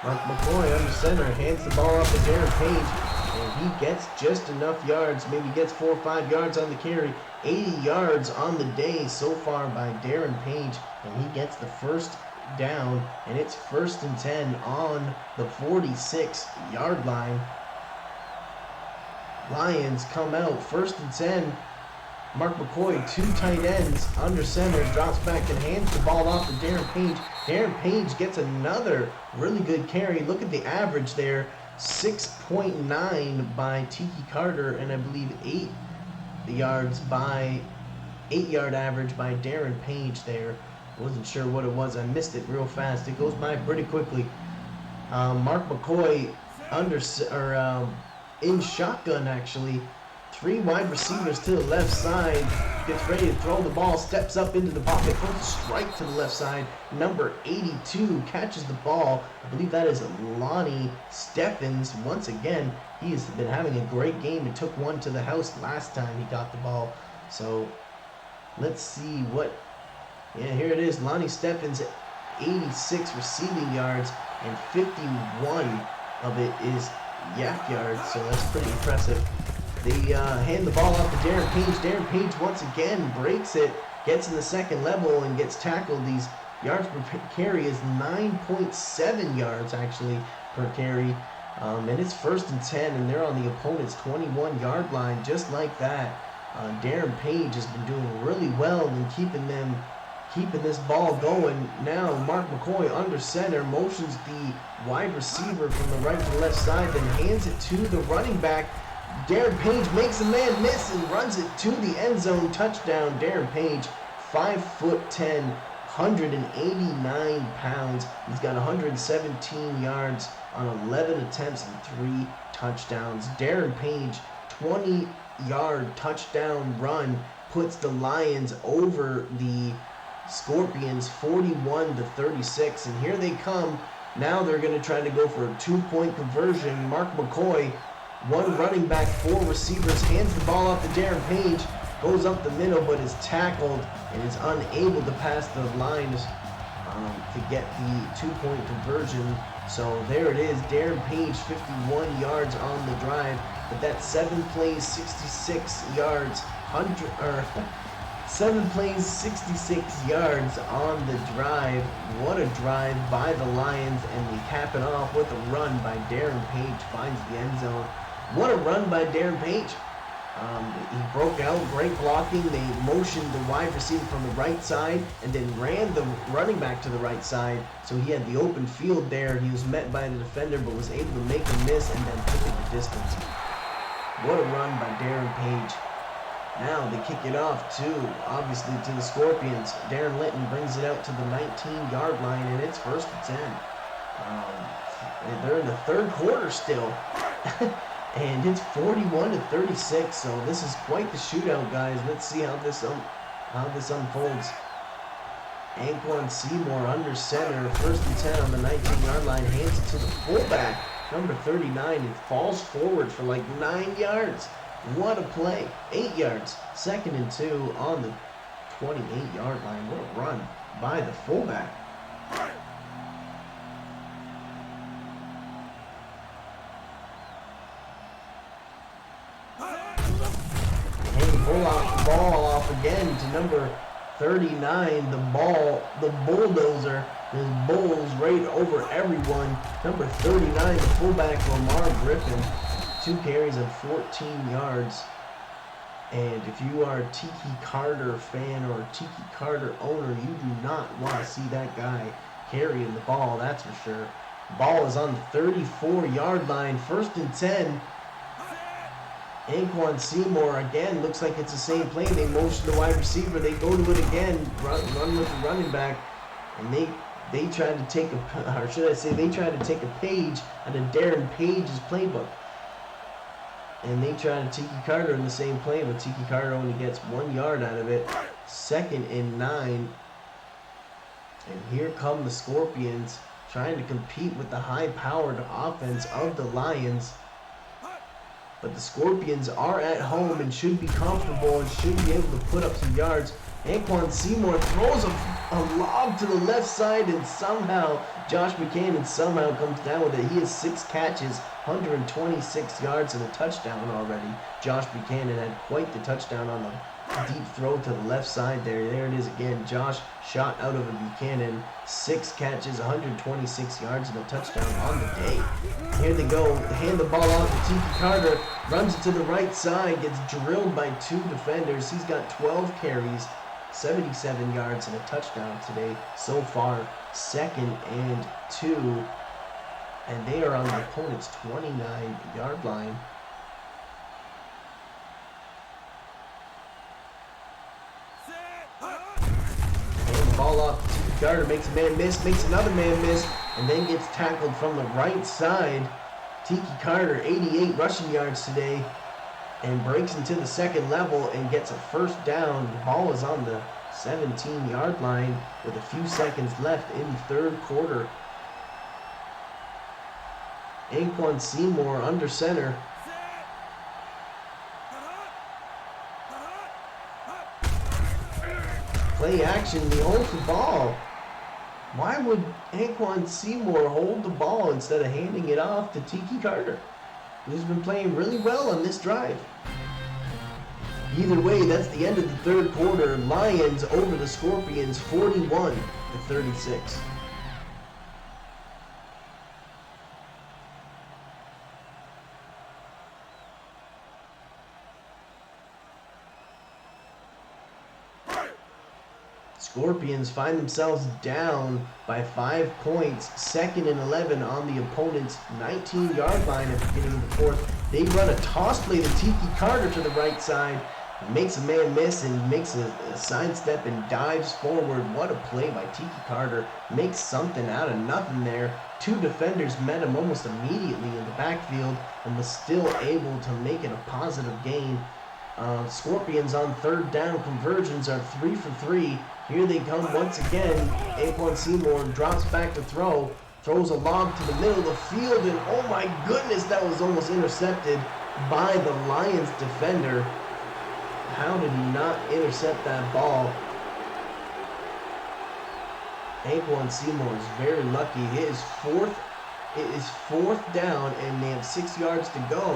Mark McCoy under center, hands the ball off to Darren Page. And he gets just enough yards, maybe gets 4 or 5 yards on the carry. 80 yards on the day so far by Darren Page, and he gets the first down, and it's 1st and 10 on the 46-yard line. Lions come out 1st and 10. Mark McCoy, 2 tight ends under center, drops back and hands the ball off to Darren Page. Darren Page gets another really good carry. Look at the average there, 6.9 by Tiki Carter, and I believe 8 yard average by Darren Page there. Wasn't sure what it was. I missed it real fast. It goes by pretty quickly. Mark McCoy in shotgun actually. 3 wide receivers to the left side. Gets ready to throw the ball. Steps up into the pocket. Throws a strike to the left side. Number 82 catches the ball. I believe that is Lonnie Steffens. Once again, he has been having a great game. He took one to the house last time he got the ball. So let's see what. Yeah, here it is. Lonnie Steffens, 86 receiving yards, and 51 of it is yak yards. So that's pretty impressive. They hand the ball off to Darren Page. Darren Page once again breaks it, gets in the second level, and gets tackled. These yards per carry is 9.7 yards actually per carry. And it's 1st and 10, and they're on the opponent's 21-yard line, just like that. Darren Page has been doing really well in keeping this ball going. Now Mark McCoy under center motions the wide receiver from the right to the left side, then hands it to the running back. Darren Page makes a man miss and runs it to the end zone. Touchdown, Darren Page, 5'10", 189 pounds. He's got 117 yards on 11 attempts and 3 touchdowns. Darren Page, 20-yard touchdown run, puts the Lions over the Scorpions 41-36. And here they come. Now they're going to try to go for a 2-point conversion. Mark McCoy, 1 running back, 4 receivers, hands the ball off to Darren Page, goes up the middle but is tackled and is unable to pass the lines to get the 2-point conversion. So there it is, Darren Page, 51 yards on the drive, but that's 7 plays, 66 yards, 7 plays, 66 yards on the drive. What a drive by the Lions, and we cap it off with a run by Darren Page, finds the end zone. What a run by Darren Page. He broke out, great blocking. They motioned the wide receiver from the right side and then ran the running back to the right side. So he had the open field there. He was met by the defender but was able to make a miss and then took it the distance. What a run by Darren Page. Now they kick it off obviously to the Scorpions. Darren Linton brings it out to the 19-yard line, and it's 1st and 10. They're in the 3rd quarter still. And it's 41-36, so this is quite the shootout, guys. Let's see how this unfolds. Anquan Seymour under center, 1st and 10 on the 19-yard line, hands it to the fullback, number 39, and falls forward for like 9 yards. What a play. 8 yards. 2nd and 2 on the 28-yard line. What a run by the fullback. Ball off again to number 39. The bulldozer. His bulls right over everyone. Number 39, the fullback Lamar Griffin. 2 carries of 14 yards. And if you are a Tiki Carter fan or a Tiki Carter owner, you do not want to see that guy carrying the ball, that's for sure. Ball is on the 34-yard line, 1st and 10. Anquan Seymour again, looks like it's the same play. They motion the wide receiver, they go to it again, run with the running back, and they try to take they try to take a page out of Darren Page's playbook. And they try to Tiki Carter in the same play, but Tiki Carter only gets 1 yard out of it. 2nd and 9. And here come the Scorpions trying to compete with the high-powered offense of the Lions. But the Scorpions are at home and should be comfortable and should be able to put up some yards. Anquan Seymour throws a lob to the left side, and somehow Josh Buchanan somehow comes down with it. He has 6 catches, 126 yards, and a touchdown already. Josh Buchanan had quite the touchdown on the deep throw to the left side there. There it is again. Josh shot out of a Buchanan. 6 catches, 126 yards, and a touchdown on the day. Here they go. Hand the ball off to Tiki Carter. Runs it to the right side. Gets drilled by 2 defenders. He's got 12 carries, 77 yards, and a touchdown today so far. 2nd and 2. And they are on the opponent's 29-yard line. Ball off to Carter, makes a man miss, makes another man miss, and then gets tackled from the right side. Tiki Carter, 88 rushing yards today, and breaks into the second level and gets a first down. The ball is on the 17-yard line with a few seconds left in the third quarter. Anquan Seymour under center. Play action, he holds the ball. Why would Anquan Seymour hold the ball instead of handing it off to Tiki Carter, who's been playing really well on this drive? Either way, that's the end of the third quarter. Lions over the Scorpions 41-36. Scorpions find themselves down by 5 points, 2nd and 11 on the opponent's 19-yard line at the beginning of the fourth. They run a toss play to Tiki Carter to the right side. He makes a man miss and makes a sidestep and dives forward. What a play by Tiki Carter. Makes something out of nothing there. 2 defenders met him almost immediately in the backfield and was still able to make it a positive gain. Scorpions on third down conversions are 3 for 3. Here they come once again. Anquan Seymour drops back to throw. Throws a lob to the middle of the field, and oh my goodness, that was almost intercepted by the Lions defender. How did he not intercept that ball? Anquan Seymour is very lucky. It is fourth down, and they have 6 yards to go,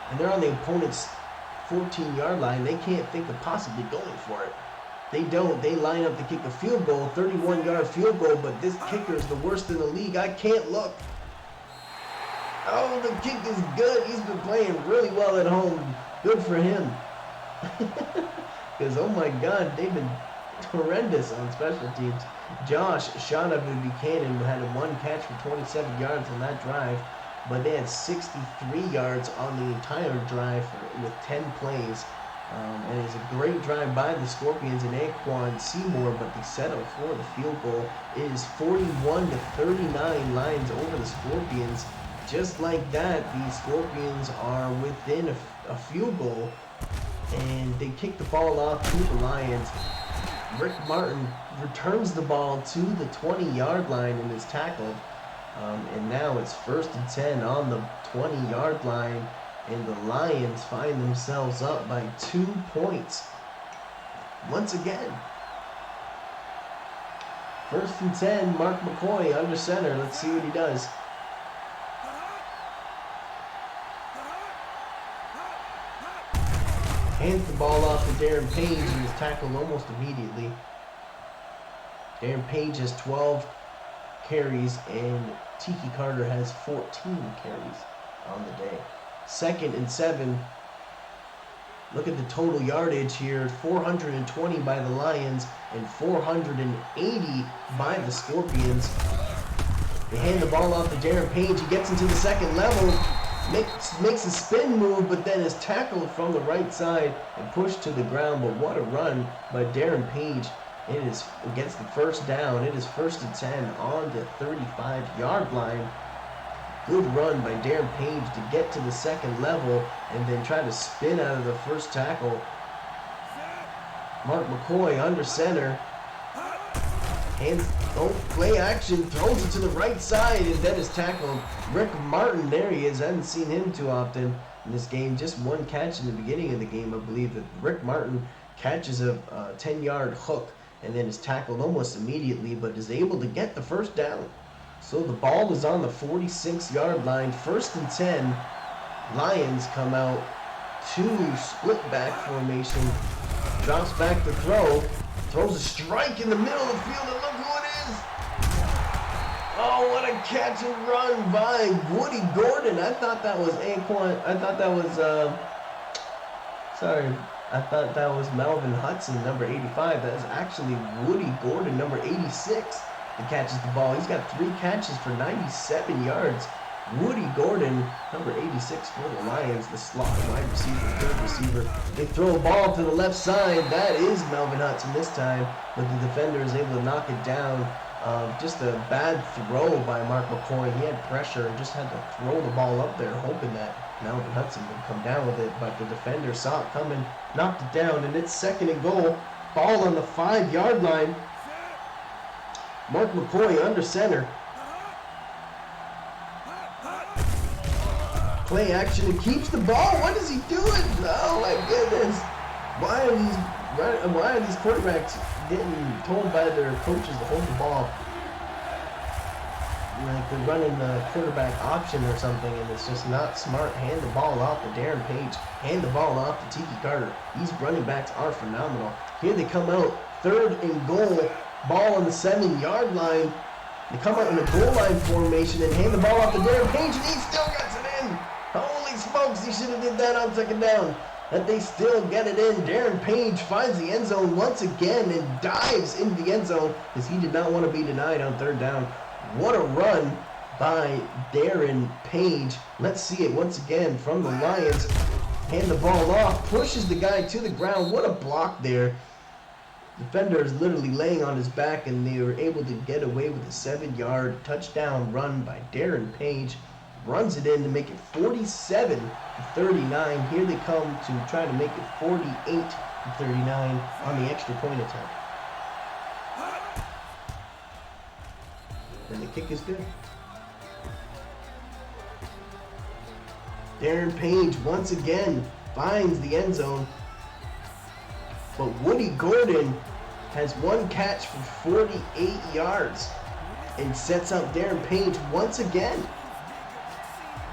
and they're on the opponent's 14-yard line. They can't think of possibly going for it. They don't. They line up to kick a field goal, 31-yard field goal, but this kicker is the worst in the league. I can't look. Oh, the kick is good. He's been playing really well at home. Good for him. Because, oh my God, they've been horrendous on special teams. Josh shot up with Buchanan, had 1 catch for 27 yards on that drive, but they had 63 yards on the entire drive with 10 plays. And it's a great drive by the Scorpions and Anquan Seymour, but they settle for the field goal. It is 41-39 Lions over the Scorpions. Just like that, the Scorpions are within a field goal, and they kick the ball off to the Lions. Rick Martin returns the ball to the 20-yard line and is tackled. And now it's 1st and 10 on the 20-yard line. And the Lions find themselves up by 2 points. Once again. 1st and 10, Mark McCoy under center. Let's see what he does. Hands the ball off to Darren Page and is tackled almost immediately. Darren Page has 12 carries and Tiki Carter has 14 carries on the day. 2nd and 7. Look at the total yardage here. 420 by the Lions and 480 by the Scorpions. They hand the ball off to Darren Page. He gets into the second level, makes a spin move, but then is tackled from the right side and pushed to the ground. But what a run by Darren Page. It gets the first down. It is 1st and 10 on the 35-yard line. Good run by Darren Page to get to the second level and then try to spin out of the first tackle. Mark McCoy under center. Play action, throws it to the right side and then is tackled. Rick Martin, there he is. I haven't seen him too often in this game. Just 1 catch in the beginning of the game, I believe. That Rick Martin catches a 10-yard hook and then is tackled almost immediately, but is able to get the first down. So the ball is on the 46-yard line. 1st and 10. Lions come out to split back formation. Drops back to throw. Throws a strike in the middle of the field, and look who it is. Oh, what a catch and run by Woody Gordon. I thought that was Anquan. I thought that was Melvin Hudson, number 85. That is actually Woody Gordon, number 86. That catches the ball. He's got 3 catches for 97 yards. Woody Gordon, number 86 for the Lions, the slot wide receiver, 3rd receiver. They throw a ball to the left side. That is Melvin Hudson this time, but the defender is able to knock it down Just a bad throw by Mark McCoy. He had pressure and just had to throw the ball up there, hoping that Melvin Hudson would come down with it. But the defender saw it coming, knocked it down, and it's 2nd and goal. Ball on the 5-yard line. Mark McCoy under center. Play action and keeps the ball. What is he doing? Oh my goodness! Why are these quarterbacks getting told by their coaches to hold the ball? Like they're running the quarterback option or something, and it's just not smart. Hand the ball off to Darren Page. Hand the ball off to Tiki Carter. These running backs are phenomenal. Here they come out, 3rd and goal. Ball on the 7-yard line. They come out in a goal line formation and hand the ball off to Darren Page, and he still gets it in. Holy smokes, he should have did that on 2nd down. But they still get it in. Darren Page finds the end zone once again and dives into the end zone because he did not want to be denied on 3rd down. What a run by Darren Page. Let's see it once again from the Lions. Hand the ball off, pushes the guy to the ground. What a block there. Defender is literally laying on his back, and they were able to get away with a 7-yard touchdown run by Darren Page. Runs it in to make it 47-39. Here they come to try to make it 48-39 on the extra point attempt. And the kick is good. Darren Page once again finds the end zone. But Woody Gordon has one catch for 48 yards and sets up Darren Page once again.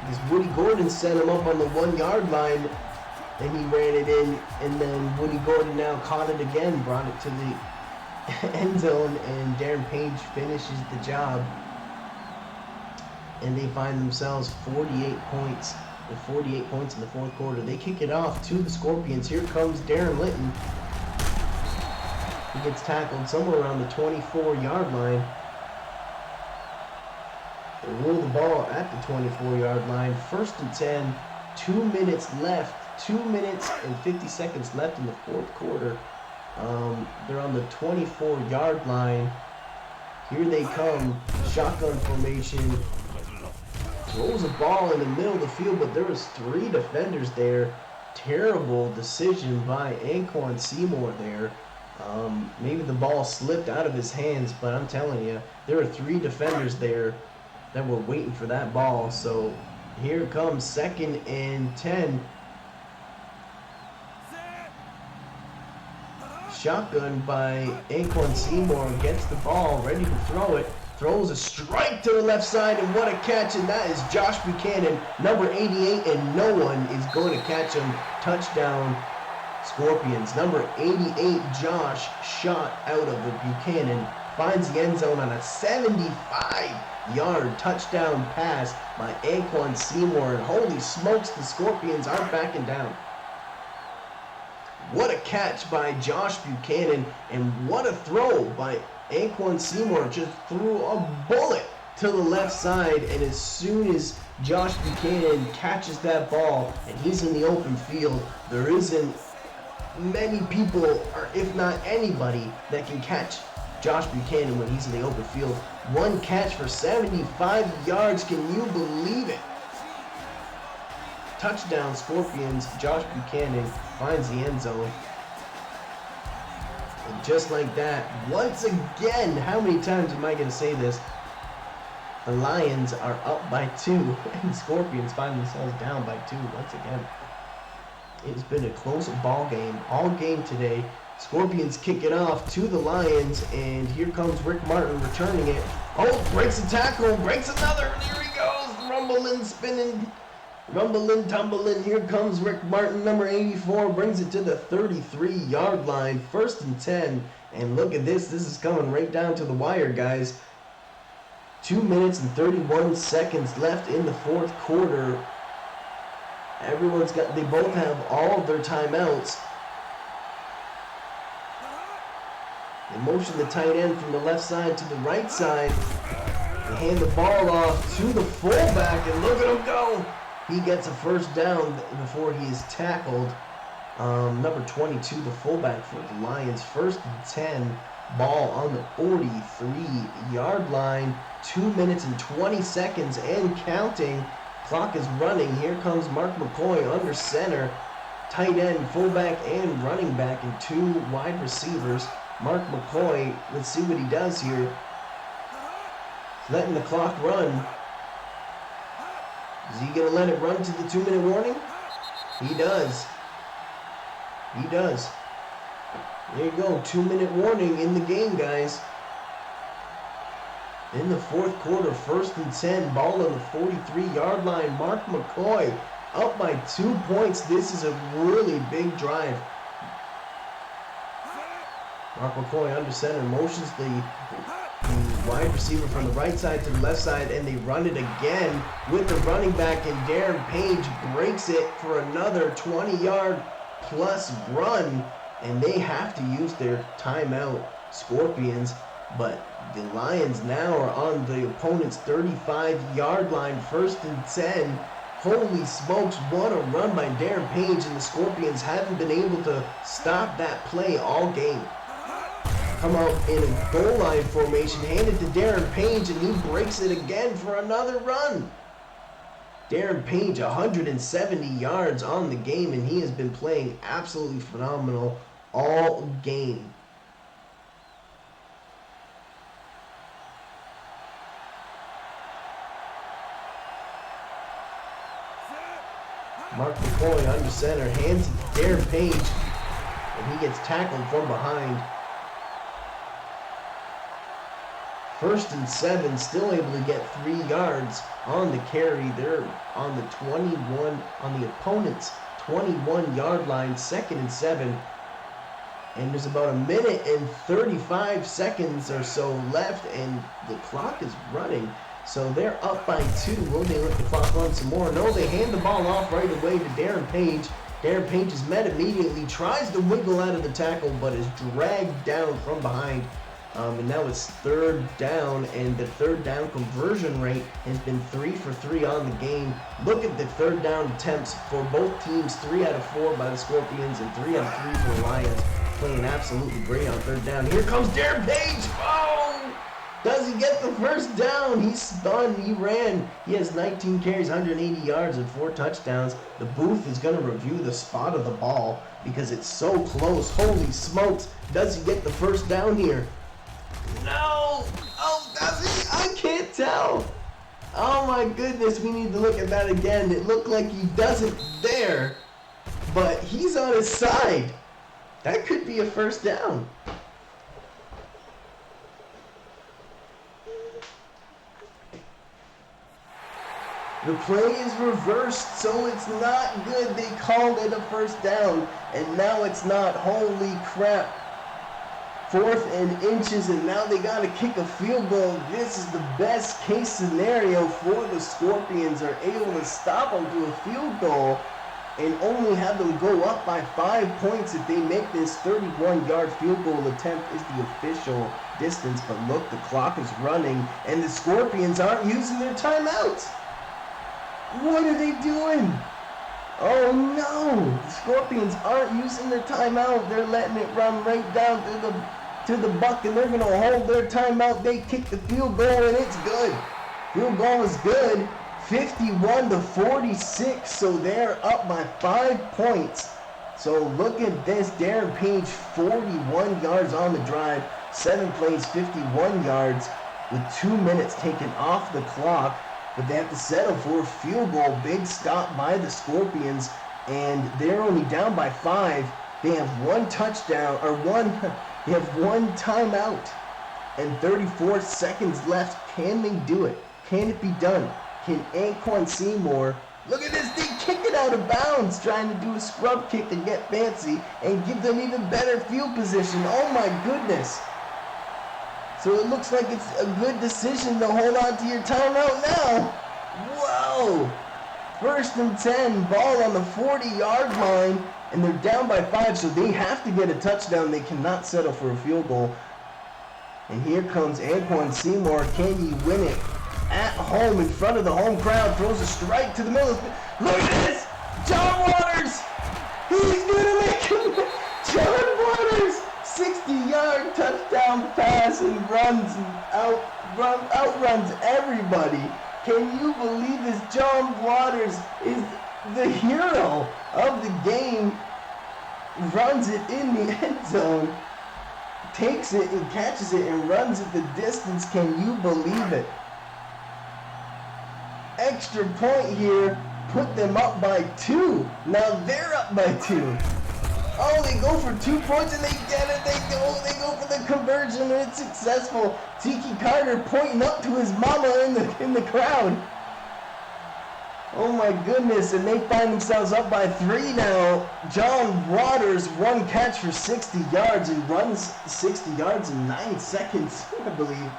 Because Woody Gordon set him up on the 1-yard line, and he ran it in, and then Woody Gordon now caught it again, brought it to the end zone, and Darren Page finishes the job. And they find themselves 48 points, with 48 points in the 4th quarter. They kick it off to the Scorpions. Here comes Darren Linton. He gets tackled somewhere around the 24-yard line. They roll the ball at the 24-yard line. 1st and 10, 2 minutes left. 2 minutes and 50 seconds left in the 4th quarter. They're on the 24-yard line. Here they come. Shotgun formation. Throws a ball in the middle of the field, but there was 3 defenders there. Terrible decision by Anquan Seymour there. Maybe the ball slipped out of his hands, but I'm telling you, there were 3 defenders there that were waiting for that ball. So here comes 2nd and 10. Shotgun by Anquan Seymour, gets the ball, ready to throw it. Throws a strike to the left side, and what a catch, and that is Josh Buchanan, number 88, and no one is going to catch him. Touchdown, Scorpions. Number 88, Josh, shot out of the Buchanan, finds the end zone on a 75-yard touchdown pass by Anquan Seymour, and holy smokes, the Scorpions aren't backing down. What a catch by Josh Buchanan, and what a throw by Anquan Seymour. Just threw a bullet to the left side, and as soon as Josh Buchanan catches that ball and he's in the open field, there isn't many people, or if not anybody, that can catch Josh Buchanan when he's in the open field. One catch for 75 yards. Can you believe it? Touchdown, Scorpions. Josh Buchanan finds the end zone. And just like that, once again, how many times am I going to say this? The Lions are up by 2, and Scorpions find themselves down by 2 once again. It's been a close ball game all game today. Scorpions kick it off to the Lions, and here comes Rick Martin returning it. Oh, breaks a tackle, breaks another, and here he goes, rumbling, spinning, rumbling, tumbling. Here comes Rick Martin, number 84, brings it to the 33-yard line, 1st and 10. And look at this is coming right down to the wire, guys. 2 minutes and 31 seconds left in the 4th quarter. They both have all of their timeouts. They motion the tight end from the left side to the right side. They hand the ball off to the fullback, and look at him go. He gets a 1st down before he is tackled. Number 22, the fullback for the Lions, 1st and 10. Ball on the 43-yard line. 2 minutes and 20 seconds and counting. Clock is running. Here comes Mark McCoy under center. Tight end, fullback, and running back, and 2 wide receivers. Mark McCoy, let's see what he does here. Letting the clock run. Is he going to let it run to the 2-minute warning? He does. He does. There you go, 2-minute warning in the game, guys. In the fourth quarter, 1st and 10, ball on the 43-yard line. Mark McCoy up by 2 points. This is a really big drive. Mark McCoy under center, motions the wide receiver from the right side to the left side, and they run it again with the running back, and Darren Page breaks it for another 20-yard plus run, and they have to use their timeout, Scorpions, but the Lions now are on the opponent's 35-yard line, 1st and 10. Holy smokes, what a run by Darren Page, and the Scorpions haven't been able to stop that play all game. Come out in a goal line formation, hand it to Darren Page, and he breaks it again for another run. Darren Page, 170 yards on the game, and he has been playing absolutely phenomenal all game. Mark McCoy under center, hands it to Darren Page, and he gets tackled from behind. 1st and 7, still able to get 3 yards on the carry. They're on the 21, on the opponent's 21-yard line, 2nd and 7. And there's about 1 minute and 35 seconds or so left, and the clock is running. So they're up by 2. Will they let the clock run some more? No, they hand the ball off right away to Darren Page. Darren Page is met immediately, tries to wiggle out of the tackle, but is dragged down from behind. And now it's 3rd down, and the 3rd down conversion rate has been 3 for 3 on the game. Look at the 3rd down attempts for both teams, 3 out of 4 by the Scorpions and 3 out of 3 for the Lions. Playing absolutely great on 3rd down. Here comes Darren Page. Oh! Does he get the 1st down? He's spun. He ran. He has 19 carries, 180 yards, and 4 touchdowns. The booth is going to review the spot of the ball because it's so close. Holy smokes. Does he get the 1st down here? No! Oh, does he? I can't tell. Oh my goodness, we need to look at that again. It looked like he doesn't there, but he's on his side. That could be a 1st down. The play is reversed, so it's not good. They called it a 1st down, and now it's not. Holy crap. 4th and inches, and now they got to kick a field goal. This is the best case scenario for the Scorpions. Are able to stop them to a field goal and only have them go up by 5 points if they make this 31-yard field goal attempt is the official distance. But look, the clock is running, and the Scorpions aren't using their timeouts. What are they doing? Oh no! The Scorpions aren't using their timeout. They're letting it run right down to the buck, and they're going to hold their timeout. They kick the field goal, and it's good. Field goal is good. 51-46, so they're up by 5 points. So look at this. Darren Page, 41 yards on the drive. 7 plays, 51 yards with 2 minutes taken off the clock. But they have to settle for a field goal. Big stop by the Scorpions, and they're only down by 5. They have 1 touchdown, or they have 1 timeout, and 34 seconds left. Can they do it? Can it be done? Can Anquan Seymour, look at this, they kick it out of bounds, trying to do a scrub kick and get fancy, and give them even better field position. Oh my goodness. So it looks like it's a good decision to hold on to your timeout now. Whoa! 1st and 10, ball on the 40-yard line, and they're down by 5, so they have to get a touchdown. They cannot settle for a field goal. And here comes Anquan Seymour. Can he win it at home in front of the home crowd? Throws a strike to the middle. Look at this! John Waters! He's going to make it! John Waters! 60-yard touchdown pass and outruns everybody. Can you believe this? John Waters is the hero of the game. Runs it in the end zone, takes it and catches it and runs it the distance. Can you believe it? Extra point here, put them up by 2. Now they're up by 2. Oh, they go for 2 points and they get it. They go for the conversion and it's successful. Tiki Carter pointing up to his mama in the crowd. Oh my goodness, and they find themselves up by 3 now. John Waters, 1 catch for 60 yards and runs 60 yards in 9 seconds, I believe.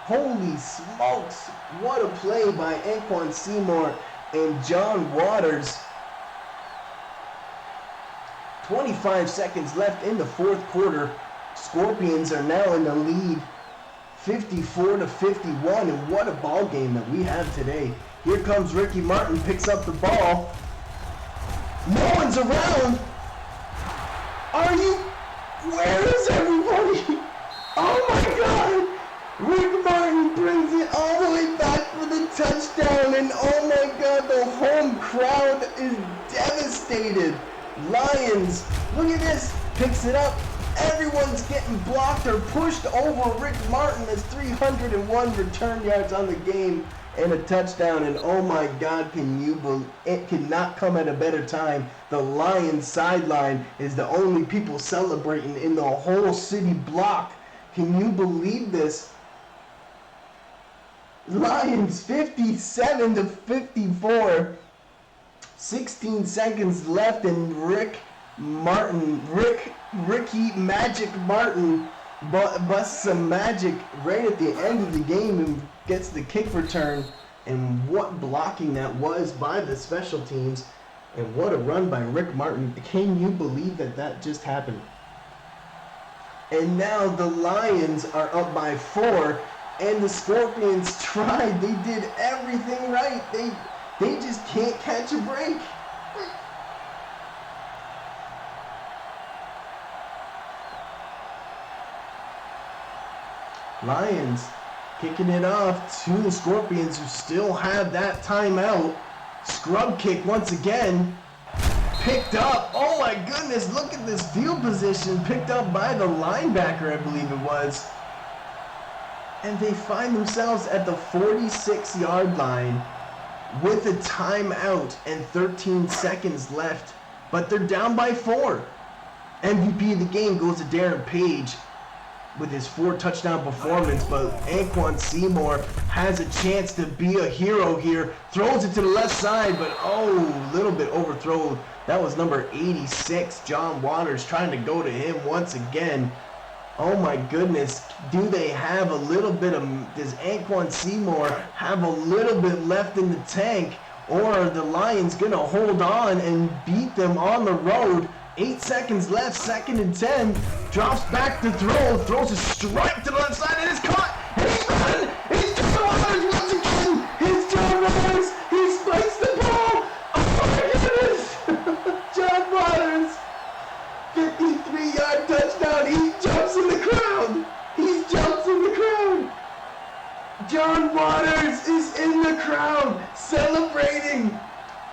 Holy smokes, what a play by Anquan Seymour and John Waters. 25 seconds left in the 4th quarter. Scorpions are now in the lead, 54-51, and what a ball game that we have today. Here comes Ricky Martin, picks up the ball. No one's around. Where is everybody? Oh my God. Rick Martin brings it all the way back for the touchdown, and oh my God, the home crowd is devastated. Lions, look at this, picks it up. Everyone's getting blocked or pushed over. Rick Martin has 301 return yards on the game and a touchdown, and oh my God, it cannot come at a better time. The Lions sideline is the only people celebrating in the whole city block. Can you believe this? Lions 57-54. 16 seconds left, and Ricky Magic Martin busts some magic right at the end of the game and gets the kick return. And what blocking that was by the special teams, and what a run by Rick Martin. Can you believe that just happened? And now the Lions are up by 4, and the Scorpions tried. They did everything right. They just can't catch a break. Lions kicking it off to the Scorpions, who still have that timeout. Scrub kick once again. Picked up. Oh my goodness, look at this field position. Picked up by the linebacker, I believe it was. And they find themselves at the 46-yard line with a timeout and 13 seconds left. But they're down by 4. MVP of the game goes to Darren Page with his 4-touchdown performance, but Anquan Seymour has a chance to be a hero here. Throws it to the left side, but a little bit overthrown. That was number 86, John Waters, trying to go to him once again. Oh my goodness, do they have a little bit of, does Anquan Seymour have a little bit left in the tank, or are the Lions gonna hold on and beat them on the road? 8 seconds left, 2nd and 10, drops back to throw, throws a strike to the left side, and it's caught, and he's run, it's John Waters once again, it's John Waters, he spikes the ball, oh my goodness, John Waters, 53-yard touchdown, he jumps in the crowd, John Waters is in the crowd, celebrating.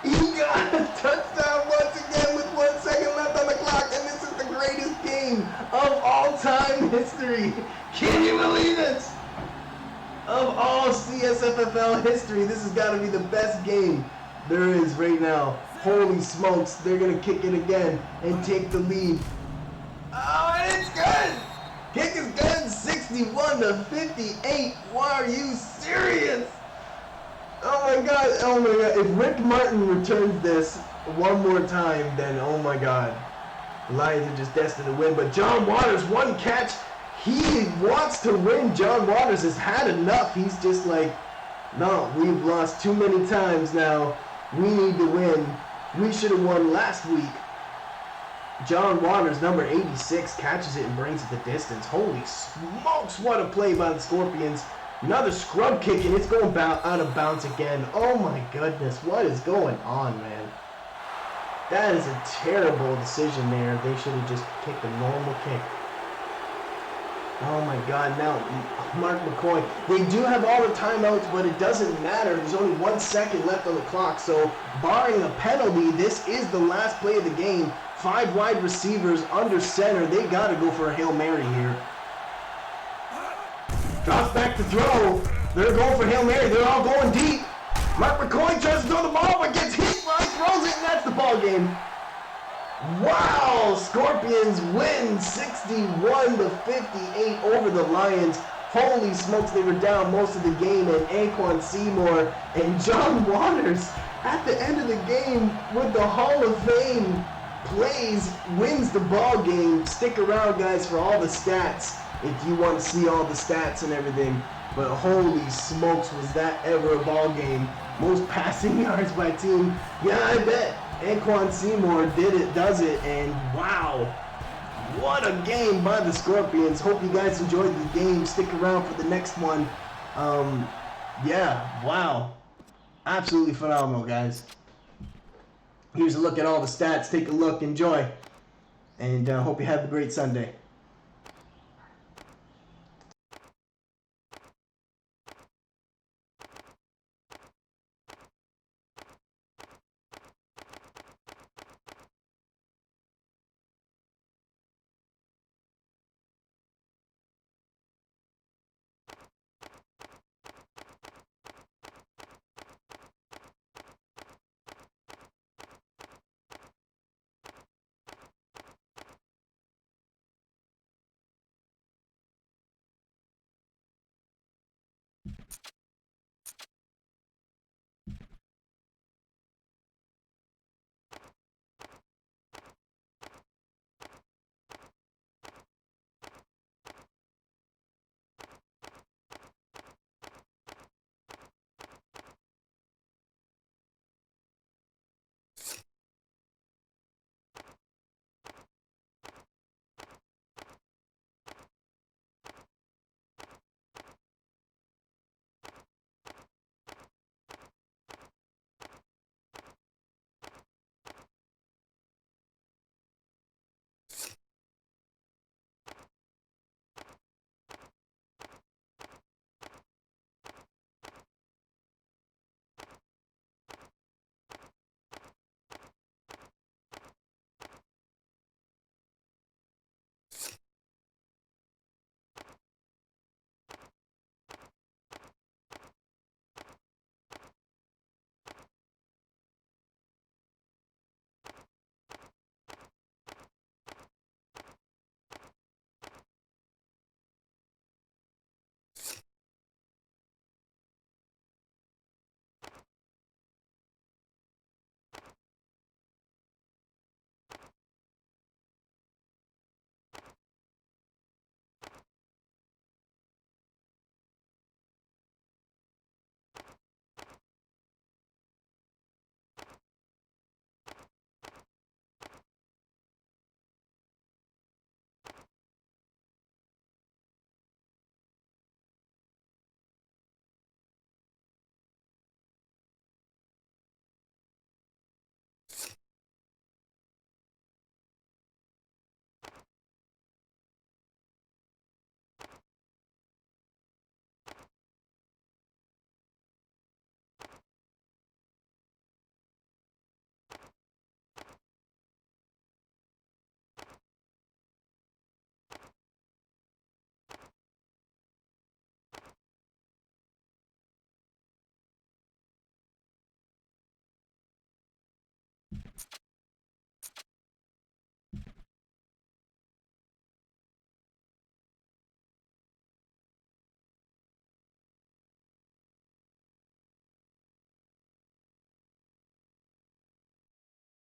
He got a touchdown once again with 1 second left on the clock, and this is the greatest game of all time history. Can you believe it? Of all CSFFL history, this has got to be the best game there is right now. Holy smokes, they're going to kick it again and take the lead. Oh, and it's good! Kick is good, 61-58. Why are you serious? Oh my god, if Rick Martin returns this one more time, then oh my god. The Lions are just destined to win. But John Waters, 1 catch. He wants to win. John Waters has had enough. He's just like, no, we've lost too many times now. We need to win. We should have won last week. John Waters, number 86, catches it and brings it the distance. Holy smokes, what a play by the Scorpions. Another scrub kick, and it's going out of bounds again. Oh my goodness, what is going on, man? That is a terrible decision there. They should have just kicked a normal kick. Oh my God, now Mark McCoy. They do have all the timeouts, but it doesn't matter. There's only 1 second left on the clock, so barring a penalty, this is the last play of the game. 5 wide receivers under center. They got to go for a Hail Mary here. Drops back to throw. They're going for Hail Mary. They're all going deep. Mark McCoy tries to throw the ball, but gets hit. Throws it, and that's the ball game. Wow! Scorpions win 61-58 over the Lions. Holy smokes, they were down most of the game, and Anquan Seymour and John Waters at the end of the game with the Hall of Fame plays wins the ball game. Stick around, guys, for all the stats if you want to see all the stats and everything. But holy smokes, was that ever a ball game. Most passing yards by team. Yeah, I bet. Anquan Seymour does it, and wow, what a game by the Scorpions. Hope you guys enjoyed the game. Stick around for the next one. Yeah, wow, absolutely phenomenal, guys. Here's a look at all the stats. Take a look, enjoy, and hope you have a great Sunday.